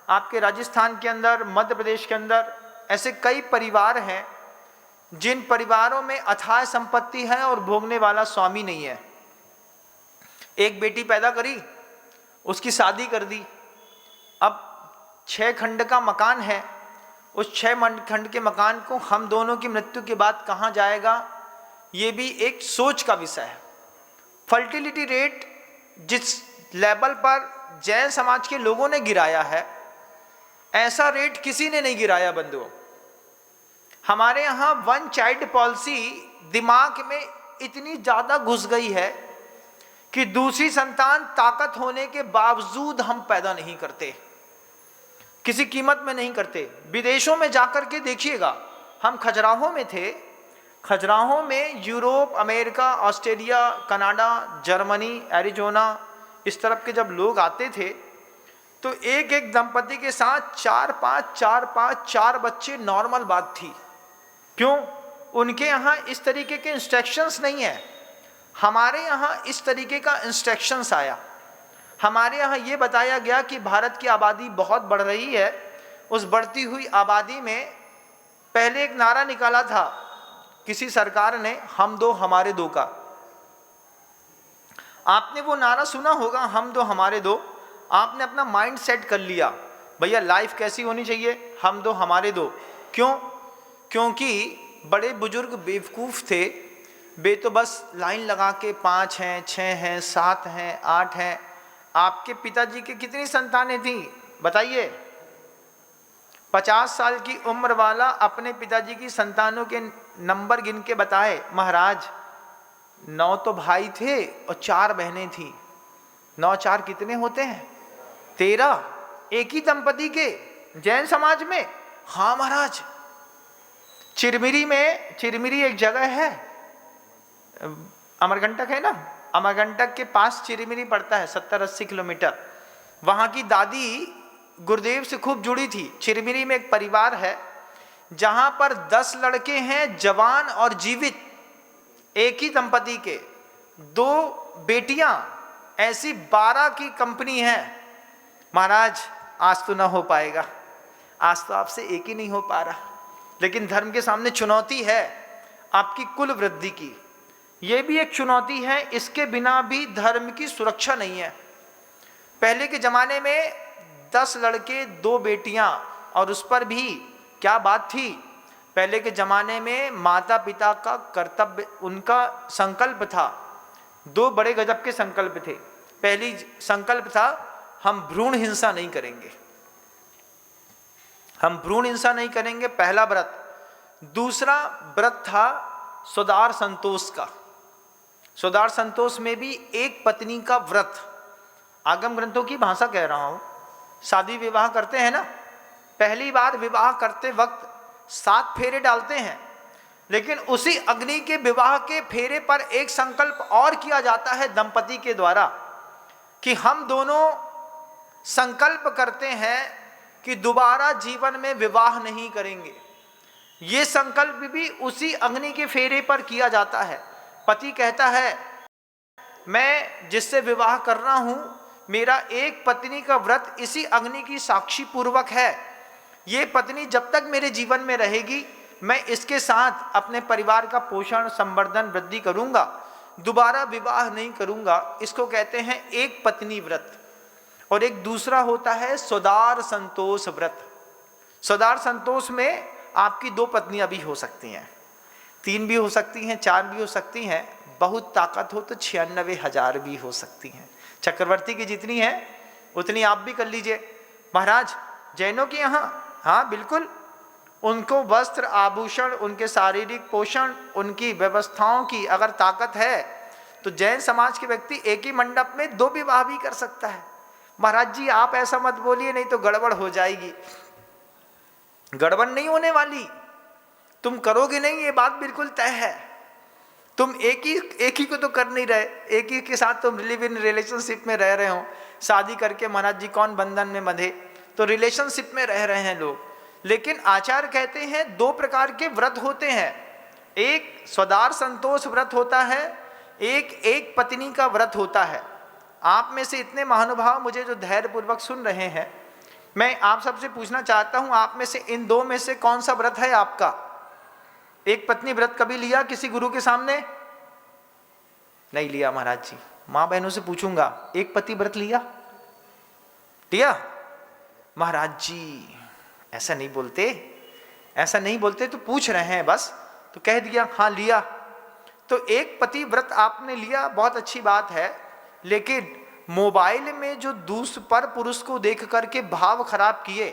आपके राजस्थान के अंदर, मध्य प्रदेश के अंदर ऐसे कई परिवार हैं जिन परिवारों में अथाह संपत्ति है और भोगने वाला स्वामी नहीं है। एक बेटी पैदा करी, उसकी शादी कर दी, अब 6 खंड का मकान है, उस 6 खंड के मकान को हम दोनों की मृत्यु के बाद कहाँ जाएगा, ये भी एक सोच का विषय है। फर्टिलिटी रेट जिस लेवल पर जैन समाज के लोगों ने गिराया है, ऐसा रेट किसी ने नहीं गिराया बंधुओं। हमारे यहाँ 1 चाइल्ड पॉलिसी दिमाग में इतनी ज़्यादा घुस गई है कि दूसरी संतान ताकत होने के बावजूद हम पैदा नहीं करते, किसी कीमत में नहीं करते। विदेशों में जाकर के देखिएगा, हम खजुराहो में थे, खजुराहो में Europe, America, Australia, Canada, Germany, Arizona, इस तरफ के जब लोग आते थे तो एक एक दंपति के साथ 4 बच्चे नॉर्मल बात थी। क्यों? उनके यहाँ इस तरीके के इंस्ट्रक्शंस नहीं है। हमारे यहाँ इस तरीके का इंस्ट्रक्शंस आया। हमारे यहाँ ये बताया गया कि भारत की आबादी बहुत बढ़ रही है, उस बढ़ती हुई आबादी में पहले एक नारा निकाला था किसी सरकार ने, हम दो हमारे दो का। आपने वो नारा सुना होगा, हम दो हमारे दो। आपने अपना माइंड सेट कर लिया, भैया लाइफ कैसी होनी चाहिए, हम दो हमारे दो। क्यों? क्योंकि बड़े बुजुर्ग बेवकूफ़ थे, वे तो बस लाइन लगा के 5 हैं, 6 हैं, 7 हैं, 8 हैं। आपके पिताजी की कितनी संतानें थीं बताइए? 50 साल की उम्र वाला अपने पिताजी की संतानों के नंबर गिन के बताए, महाराज 9 तो भाई थे और 4 बहनें थीं। 9 4 कितने होते हैं? 13। एक ही दंपति के जैन समाज में। हाँ महाराज, चिरमिरी में, चिरमिरी एक जगह है, अमरकंटक है ना, अमरकंटक के पास चिरमिरी पड़ता है, 70-80 किलोमीटर। वहाँ की दादी गुरुदेव से खूब जुड़ी थी। चिरमिरी में एक परिवार है जहाँ पर 10 लड़के हैं जवान और जीवित, एक ही दंपति के, 2 बेटियां, ऐसी 12 की कंपनी है। महाराज आज तो ना हो पाएगा, आज तो आपसे एक ही नहीं हो पा रहा, लेकिन धर्म के सामने चुनौती है। आपकी कुल वृद्धि की। ये भी एक चुनौती है, इसके बिना भी धर्म की सुरक्षा नहीं है। पहले के जमाने में 10 लड़के 2 बेटियां, और उस पर भी क्या बात थी, पहले के जमाने में माता पिता का कर्तव्य, उनका संकल्प था, 2 बड़े गजब के संकल्प थे। पहली संकल्प था हम भ्रूण हिंसा नहीं करेंगे, हम भ्रूण हिंसा नहीं करेंगे, पहला व्रत। दूसरा व्रत था स्वदार संतोष का। स्वदार संतोष में भी एक पत्नी का व्रत, आगम ग्रंथों की भाषा कह रहा हूं, शादी विवाह करते हैं ना, पहली बार विवाह करते वक्त 7 फेरे डालते हैं, लेकिन उसी अग्नि के विवाह के फेरे पर एक संकल्प और किया जाता है दंपति के द्वारा कि हम दोनों संकल्प करते हैं कि दोबारा जीवन में विवाह नहीं करेंगे। ये संकल्प भी उसी अग्नि के फेरे पर किया जाता है। पति कहता है मैं जिससे विवाह कर रहा हूं, मेरा एक पत्नी का व्रत इसी अग्नि की साक्षी पूर्वक है, ये पत्नी जब तक मेरे जीवन में रहेगी मैं इसके साथ अपने परिवार का पोषण, संवर्धन, वृद्धि करूंगा, दोबारा विवाह नहीं करूंगा। इसको कहते हैं एक पत्नी व्रत। और एक दूसरा होता है स्वदार संतोष व्रत। स्वदार संतोष में आपकी 2 पत्नियां भी हो सकती हैं, 3 भी हो सकती हैं, 4 भी हो सकती हैं, बहुत ताकत हो तो 96,000 भी हो सकती हैं। चक्रवर्ती की जितनी है उतनी आप भी कर लीजिए। महाराज जैनों के यहाँ, हाँ बिल्कुल, उनको वस्त्र, आभूषण, उनके शारीरिक पोषण, उनकी व्यवस्थाओं की अगर ताकत है तो जैन समाज के व्यक्ति एक ही मंडप में 2 विवाह भी कर सकता है। महाराज जी आप ऐसा मत बोलिए, नहीं तो गड़बड़ हो जाएगी। गड़बड़ नहीं होने वाली, तुम करोगे नहीं, ये बात बिल्कुल तय है। तुम एक ही को तो कर नहीं रहे, एक ही के साथ तुम लिव इन रिलेशनशिप में रह रहे हो। शादी करके महाराज जी कौन बंधन में बंधे, तो रिलेशनशिप में रह रहे हैं लोग। लेकिन आचार्य कहते हैं 2 प्रकार के व्रत होते हैं, एक स्वदार संतोष व्रत होता है, एक पत्नी का व्रत होता है। आप में से इतने महानुभाव मुझे जो धैर्य पूर्वक सुन रहे हैं, मैं आप सबसे पूछना चाहता हूं, आप में से इन 2 में से कौन सा व्रत है आपका? एक पत्नी व्रत कभी लिया किसी गुरु के सामने? नहीं लिया महाराज जी। मां बहनों से पूछूंगा, एक पति व्रत लिया? महाराज जी ऐसा नहीं बोलते, ऐसा नहीं बोलते, तो पूछ रहे हैं बस, तो कह दिया हाँ लिया। तो एक पति व्रत आपने लिया, बहुत अच्छी बात है, लेकिन मोबाइल में जो पर पुरुष को देख करके भाव खराब किए,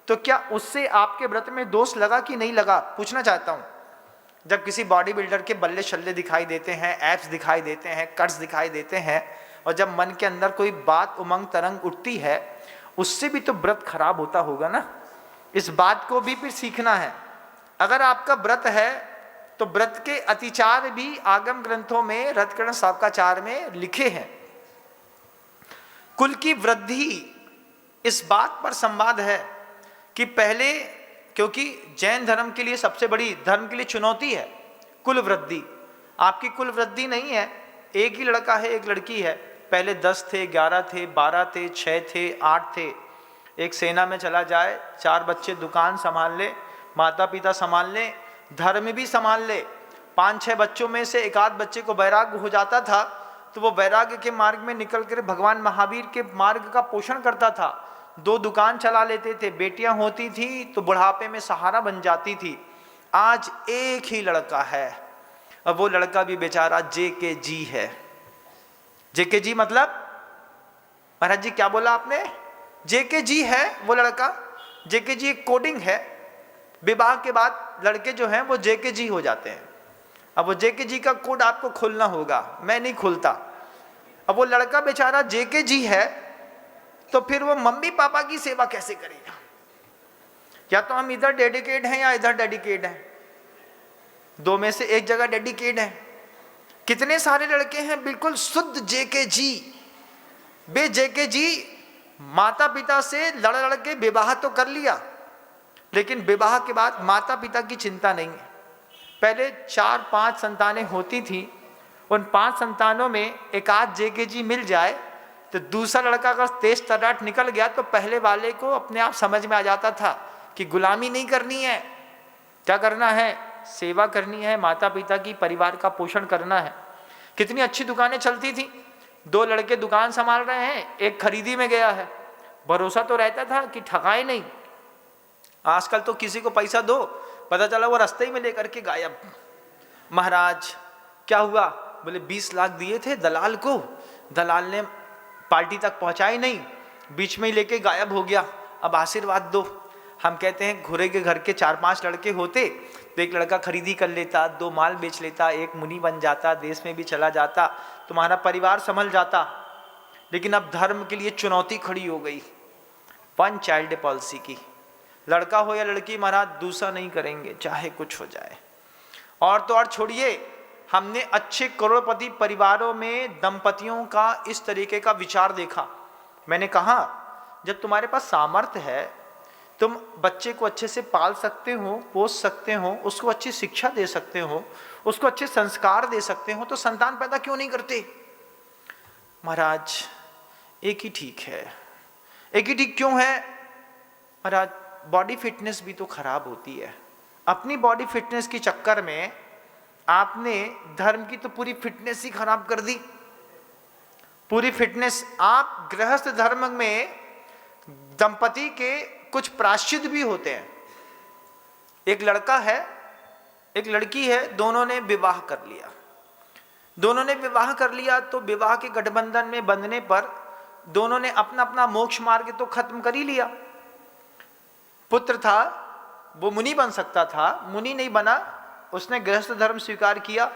तो क्या उससे आपके व्रत में दोष लगा कि नहीं लगा? पूछना चाहता हूं। जब किसी बॉडी बिल्डर के बल्ले शल्ले दिखाई देते हैं, एप्स दिखाई देते हैं, कट्स दिखाई देते हैं, और जब मन के अंदर कोई बात, उमंग, तरंग उठती है, उससे भी तो व्रत खराब होता होगा ना। इस बात को भी फिर सीखना है। अगर आपका व्रत है तो व्रत के अतिचार भी आगम ग्रंथों में, रथकर्ण शाकाचार में लिखे हैं। कुल की वृद्धि, इस बात पर संवाद है कि पहले, क्योंकि जैन धर्म के लिए सबसे बड़ी, धर्म के लिए चुनौती है कुल वृद्धि। आपकी कुल वृद्धि नहीं है, एक ही लड़का है, एक लड़की है, पहले 10 थे, 11 थे, 12 थे, 6 थे, 8 थे। एक सेना में चला जाए, 4 बच्चे दुकान संभाल ले, माता पिता संभाल ले, धर्म भी संभाल ले। 5-6 बच्चों में से एक आध बच्चे को वैराग्य हो जाता था, तो वो वैराग्य के मार्ग में निकल कर भगवान महावीर के मार्ग का पोषण करता था। 2 दुकान चला लेते थे, बेटियां होती थी तो बुढ़ापे में सहारा बन जाती थी। आज एक ही लड़का है, और वो लड़का भी बेचारा JKG है। JKG मतलब? महाराज जी क्या बोला आपने? JKG है वो लड़का। JKG एक कोडिंग है, विवाह के बाद लड़के जो हैं वो JKG हो जाते हैं। अब वो JKG का कोड आपको खोलना होगा, मैं नहीं खोलता। अब वो लड़का बेचारा JKG है, तो फिर वो मम्मी पापा की सेवा कैसे करेगा? या तो हम इधर डेडिकेट हैं या इधर डेडिकेट हैं, 2 में से एक जगह डेडिकेट है। कितने सारे लड़के हैं बिल्कुल शुद्ध JKG, बे JKG, माता पिता से लड़ लड़ के विवाह तो कर लिया, लेकिन विवाह के बाद माता पिता की चिंता नहीं है। पहले 4-5 संतानें होती थी, उन 5 संतानों में एक आध JKG मिल जाए तो दूसरा लड़का अगर तेज तर्राट निकल गया तो पहले वाले को अपने आप समझ में आ जाता था कि गुलामी नहीं करनी है, क्या करना है, सेवा करनी है, माता पिता की, परिवार का पोषण करना है। कितनी अच्छी दुकानें चलती थी, 2 लड़के दुकान संभाल रहे हैं, एक खरीदी में गया है, भरोसा तो रहता था कि ठगाए नहीं। आजकल तो किसी को पैसा दो, पता चला वो रास्ते ही में लेकर के गायब। महाराज क्या हुआ? बोले 20 लाख दिए थे दलाल को, दलाल ने पार्टी तक पहुंचाई नहीं, बीच में ही लेके गायब हो गया, अब आशीर्वाद दो। हम कहते हैं घुरे के घर के 4-5 लड़के होते तो एक लड़का खरीदी कर लेता, 2 माल बेच लेता, एक मुनि बन जाता, देश में भी चला जाता, तुम्हारा परिवार संभल जाता। लेकिन अब धर्म के लिए चुनौती खड़ी हो गई, 1 चाइल्ड पॉलिसी की। लड़का हो या लड़की, महाराज दूसरा नहीं करेंगे चाहे कुछ हो जाए। और तो और छोड़िए, हमने अच्छे करोड़पति परिवारों में दंपतियों का इस तरीके का विचार देखा। मैंने कहा जब तुम्हारे पास सामर्थ्य है, तुम बच्चे को अच्छे से पाल सकते हो, पोस सकते हो, उसको अच्छी शिक्षा दे सकते हो, उसको अच्छे संस्कार दे सकते हो, तो संतान पैदा क्यों नहीं करते? महाराज एक ही ठीक है। एक ही ठीक क्यों है? महाराज बॉडी फिटनेस भी तो खराब होती है। अपनी बॉडी फिटनेस के चक्कर में आपने धर्म की तो पूरी फिटनेस ही खराब कर दी। पूरी फिटनेस। आप गृहस्थ धर्म में दंपति के कुछ प्रायश्चित भी होते हैं। एक लड़का है, एक लड़की है, दोनों ने विवाह कर लिया। दोनों ने विवाह कर लिया तो विवाह के गठबंधन में बंधने पर दोनों ने अपना अपना मोक्ष मार्ग तो खत्म कर ही लिया। पुत्र था, वो मुनि बन सकता था, मुनि नहीं बना, उसने गृहस्थ धर्म स्वीकार किया।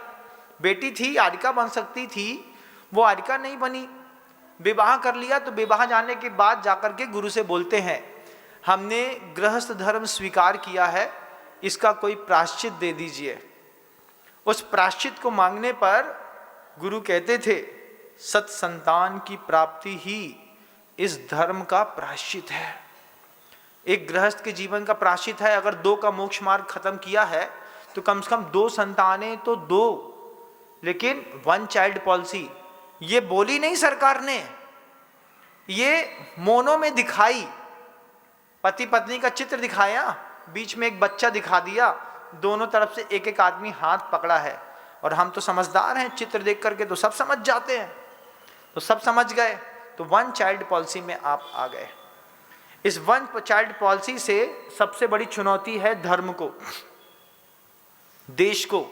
बेटी थी, आरिका बन सकती थी, वो आरिका नहीं बनी। विवाह कर लिया तो विवाह जाने के बाद जाकर के गुरु से बोलते हैं, हमने गृहस्थ धर्म स्वीकार किया है, इसका कोई प्रायश्चित दे दीजिए। उस प्रायश्चित को मांगने पर गुरु कहते थे, सत संतान की प्राप्ति ही इस धर्म का प्रायश्चित है। एक गृहस्थ के जीवन का प्रायश्चित है। अगर 2 का मोक्ष मार्ग खत्म किया है तो कम से कम 2 संतानें तो 2। लेकिन 1 चाइल्ड पॉलिसी ये बोली नहीं सरकार ने, ये मोनो में दिखाई। पति पत्नी का चित्र दिखाया, बीच में एक बच्चा दिखा दिया, दोनों तरफ से एक एक आदमी हाथ पकड़ा है। और हम तो समझदार हैं, चित्र देख करके तो सब समझ जाते हैं, तो सब समझ गए। तो 1 चाइल्ड पॉलिसी में आप आ गए। इस 1 चाइल्ड पॉलिसी से सबसे बड़ी चुनौती है धर्म को, देश को।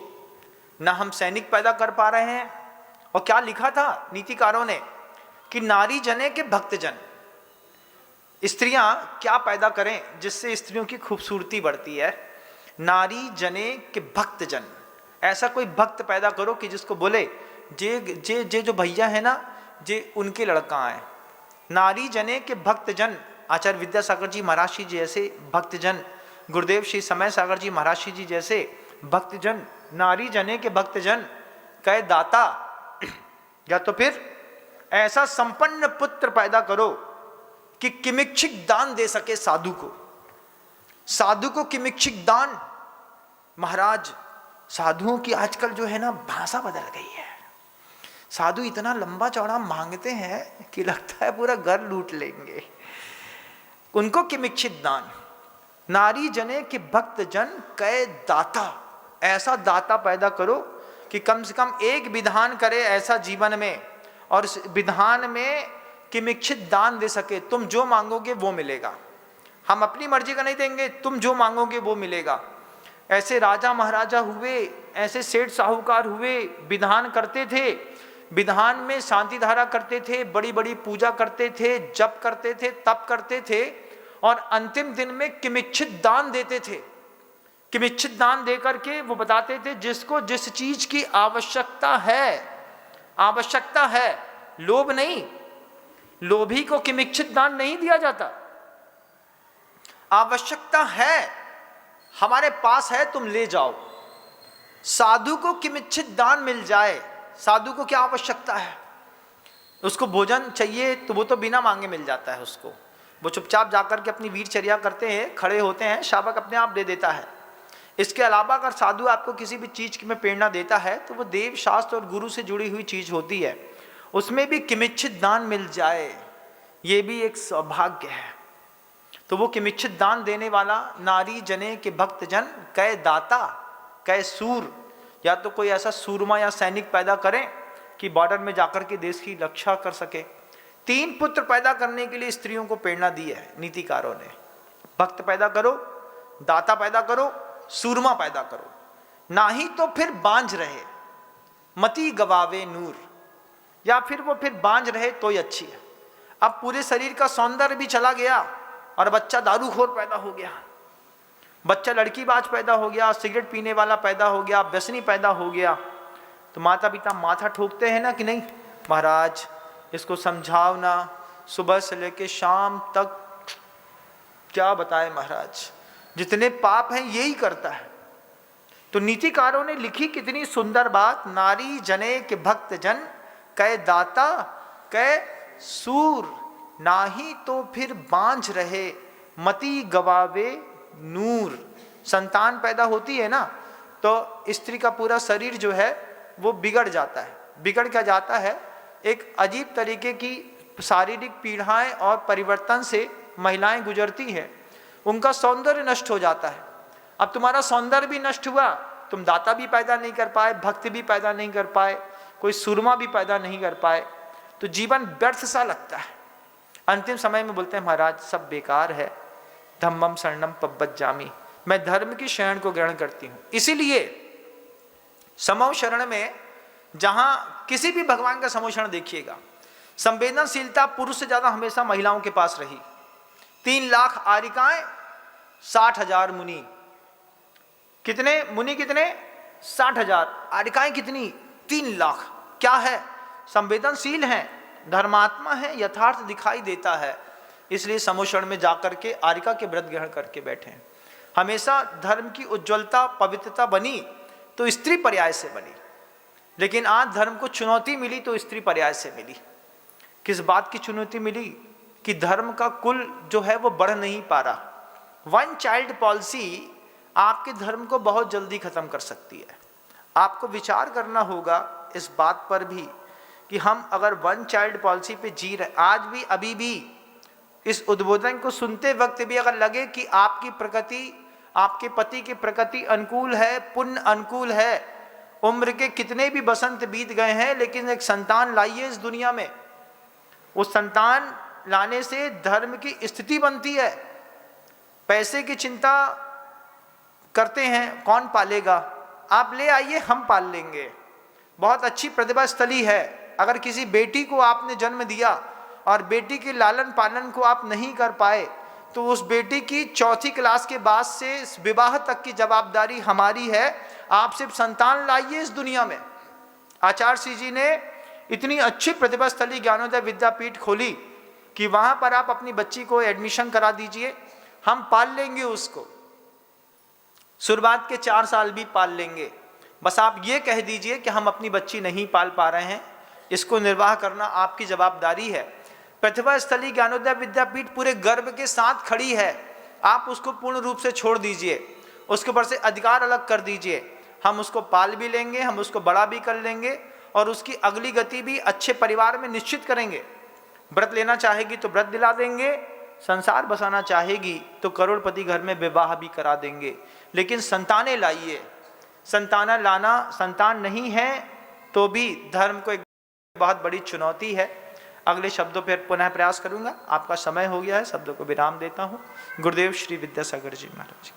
ना हम सैनिक पैदा कर पा रहे हैं। और क्या लिखा था नीतिकारों ने कि नारी जने के भक्तजन। स्त्रियां क्या पैदा करें जिससे स्त्रियों की खूबसूरती बढ़ती है? नारी जने के भक्तजन। ऐसा कोई भक्त पैदा करो कि जिसको बोले जे जो भैया है ना, जे उनके लड़का है। नारी जने के भक्तजन। आचार्य विद्यासागर जी महाराज जी जैसे भक्तजन, गुरुदेव श्री समय सागर जी महाराज जी जैसे भक्तजन, नारी जने के भक्तजन कहे दाता। या तो फिर ऐसा संपन्न पुत्र पैदा करो कि किमिच्छिक दान दे सके साधु को। साधु को किमिच्छिक दान। महाराज साधुओं की आजकल जो है ना भाषा बदल गई है। साधु इतना लंबा चौड़ा मांगते हैं कि लगता है पूरा घर लूट लेंगे। उनको किमिच्छित दान। नारी जने के भक्त जन कहे दाता। ऐसा दाता पैदा करो कि कम से कम एक विधान करे ऐसा जीवन में, और इस विधान में किमिच्छित दान दे सके। तुम जो मांगोगे वो मिलेगा। हम अपनी मर्जी का नहीं देंगे, तुम जो मांगोगे वो मिलेगा। ऐसे राजा महाराजा हुए, ऐसे सेठ साहूकार हुए, विधान करते थे, विधान में शांति धारा करते थे, बड़ी बड़ी पूजा करते थे, जप करते थे, तप करते थे, और अंतिम दिन में किमिच्छित दान देते थे। किमिच्छित दान दे करके वो बताते थे जिसको जिस चीज की आवश्यकता है, लोभ नहीं। लोभी को किमिच्छित दान नहीं दिया जाता। आवश्यकता है, हमारे पास है, तुम ले जाओ। साधु को किमिच्छित दान मिल जाए। साधु को क्या आवश्यकता है? उसको भोजन चाहिए तो वो तो बिना मांगे मिल जाता है उसको। वो चुपचाप जाकर के अपनी वीरचर्या करते हैं, खड़े होते हैं, शावक अपने आप दे देता है। इसके अलावा अगर साधु आपको किसी भी चीज में प्रेरणा देता है तो वो देव शास्त्र और गुरु से जुड़ी हुई चीज होती है, उसमें भी किमिच्छित दान मिल जाए, ये भी एक सौभाग्य है। तो वो किमिच्छित दान देने वाला नारी जने के भक्त जन कहे दाता, कै सूर, या तो कोई ऐसा सूरमा या सैनिक पैदा करें कि बॉर्डर में जाकर के देश की रक्षा कर सके। 3 पुत्र पैदा करने के लिए स्त्रियों को प्रेरणा दी है नीतिकारों ने। भक्त पैदा करो, दाता पैदा करो, सूरमा पैदा करो, ना ही तो फिर बांझ रहे, मती गवावे नूर, या फिर वो फिर बांझ रहे तो ही अच्छी है। अब पूरे शरीर का सौंदर्य भी चला गया और बच्चा दारूखोर पैदा हो गया, बच्चा लड़कीबाज पैदा हो गया, सिगरेट पीने वाला पैदा हो गया, व्यसनी पैदा हो गया, तो माता पिता माथा ठोकते हैं ना कि नहीं महाराज इसको समझाओ ना, सुबह से लेके शाम तक क्या बताए महाराज, जितने पाप हैं यही करता है। तो नीतिकारों ने लिखी कितनी सुंदर बात, नारी जने के भक्त जन कै दाता कै सूर, नाही तो फिर बांझ रहे मती गवावे नूर। संतान पैदा होती है ना तो स्त्री का पूरा शरीर जो है वो बिगड़ जाता है। बिगड़ क्या जाता है, एक अजीब तरीके की शारीरिक पीड़ाएं और परिवर्तन से महिलाएं गुजरती हैं, उनका सौंदर्य नष्ट हो जाता है। अब तुम्हारा सौंदर्य भी नष्ट हुआ, तुम दाता भी पैदा नहीं कर पाए, भक्त भी पैदा नहीं कर पाए, कोई सुरमा भी पैदा नहीं कर पाए, तो जीवन व्यर्थ सा लगता है। अंतिम समय में बोलते हैं महाराज सब बेकार है, धम्मम शरणम पब्बज्जामि, मैं धर्म की शरण को ग्रहण करती हूँ। इसीलिए समो शरण में जहां किसी भी भगवान का समो शरण देखिएगा, संवेदनशीलता पुरुष से ज्यादा हमेशा महिलाओं के पास रही। 3 लाख आरिकाएं, 60,000 मुनि। कितने मुनि, कितने 60,000, आरिकाएं कितनी 3 लाख। क्या है, संवेदनशील हैं, धर्मात्मा है, यथार्थ दिखाई देता है, इसलिए समोषण में जाकर के आरिका के व्रत ग्रहण करके बैठे हैं। हमेशा धर्म की उज्ज्वलता पवित्रता बनी तो स्त्री पर्याय से बनी, लेकिन आज धर्म को चुनौती मिली तो स्त्री पर्याय से मिली। किस बात की चुनौती मिली कि धर्म का कुल जो है वो बढ़ नहीं पा रहा। 1 चाइल्ड पॉलिसी आपके धर्म को बहुत जल्दी खत्म कर सकती है। आपको विचार करना होगा इस बात पर भी कि हम अगर 1 चाइल्ड पॉलिसी पे जी रहे, आज भी अभी भी इस उद्बोधन को सुनते वक्त भी अगर लगे कि आपकी प्रकृति, आपके पति की प्रकृति अनुकूल है, पुण्य अनुकूल है, उम्र के कितने भी बसंत बीत गए हैं, लेकिन एक संतान लाइए इस दुनिया में, उस संतान लाने से धर्म की स्थिति बनती है। पैसे की चिंता करते हैं, कौन पालेगा, आप ले आइए हम पाल लेंगे। बहुत अच्छी प्रतिभा स्थली है, अगर किसी बेटी को आपने जन्म दिया और बेटी के लालन पालन को आप नहीं कर पाए तो उस बेटी की 4ठी क्लास के बाद से विवाह तक की जवाबदारी हमारी है। आप सिर्फ संतान लाइए इस दुनिया में। आचार्य श्री जी ने इतनी अच्छी प्रतिभा स्थली ज्ञानोदय विद्यापीठ खोली कि वहां पर आप अपनी बच्ची को एडमिशन करा दीजिए, हम पाल लेंगे उसको, शुरुआत के 4 साल भी पाल लेंगे। बस आप ये कह दीजिए कि हम अपनी बच्ची नहीं पाल पा रहे हैं, इसको निर्वाह करना आपकी जवाबदारी है। प्रतिभा स्थली ज्ञानोदय विद्यापीठ पूरे गर्व के साथ खड़ी है, आप उसको पूर्ण रूप से छोड़ दीजिए, उसके ऊपर से अधिकार अलग कर दीजिए, हम उसको पाल भी लेंगे, हम उसको बड़ा भी कर लेंगे और उसकी अगली गति भी अच्छे परिवार में निश्चित करेंगे। व्रत लेना चाहेगी तो व्रत दिला देंगे, संसार बसाना चाहेगी तो करोड़पति घर में विवाह भी करा देंगे। लेकिन संतानें लाइए, संतान लाना, संतान नहीं है तो भी धर्म को एक बहुत बड़ी चुनौती है। अगले शब्दों पर पुनः प्रयास करूंगा। आपका समय हो गया है, शब्दों को विराम देता हूँ। गुरुदेव श्री विद्यासागर जी महाराज।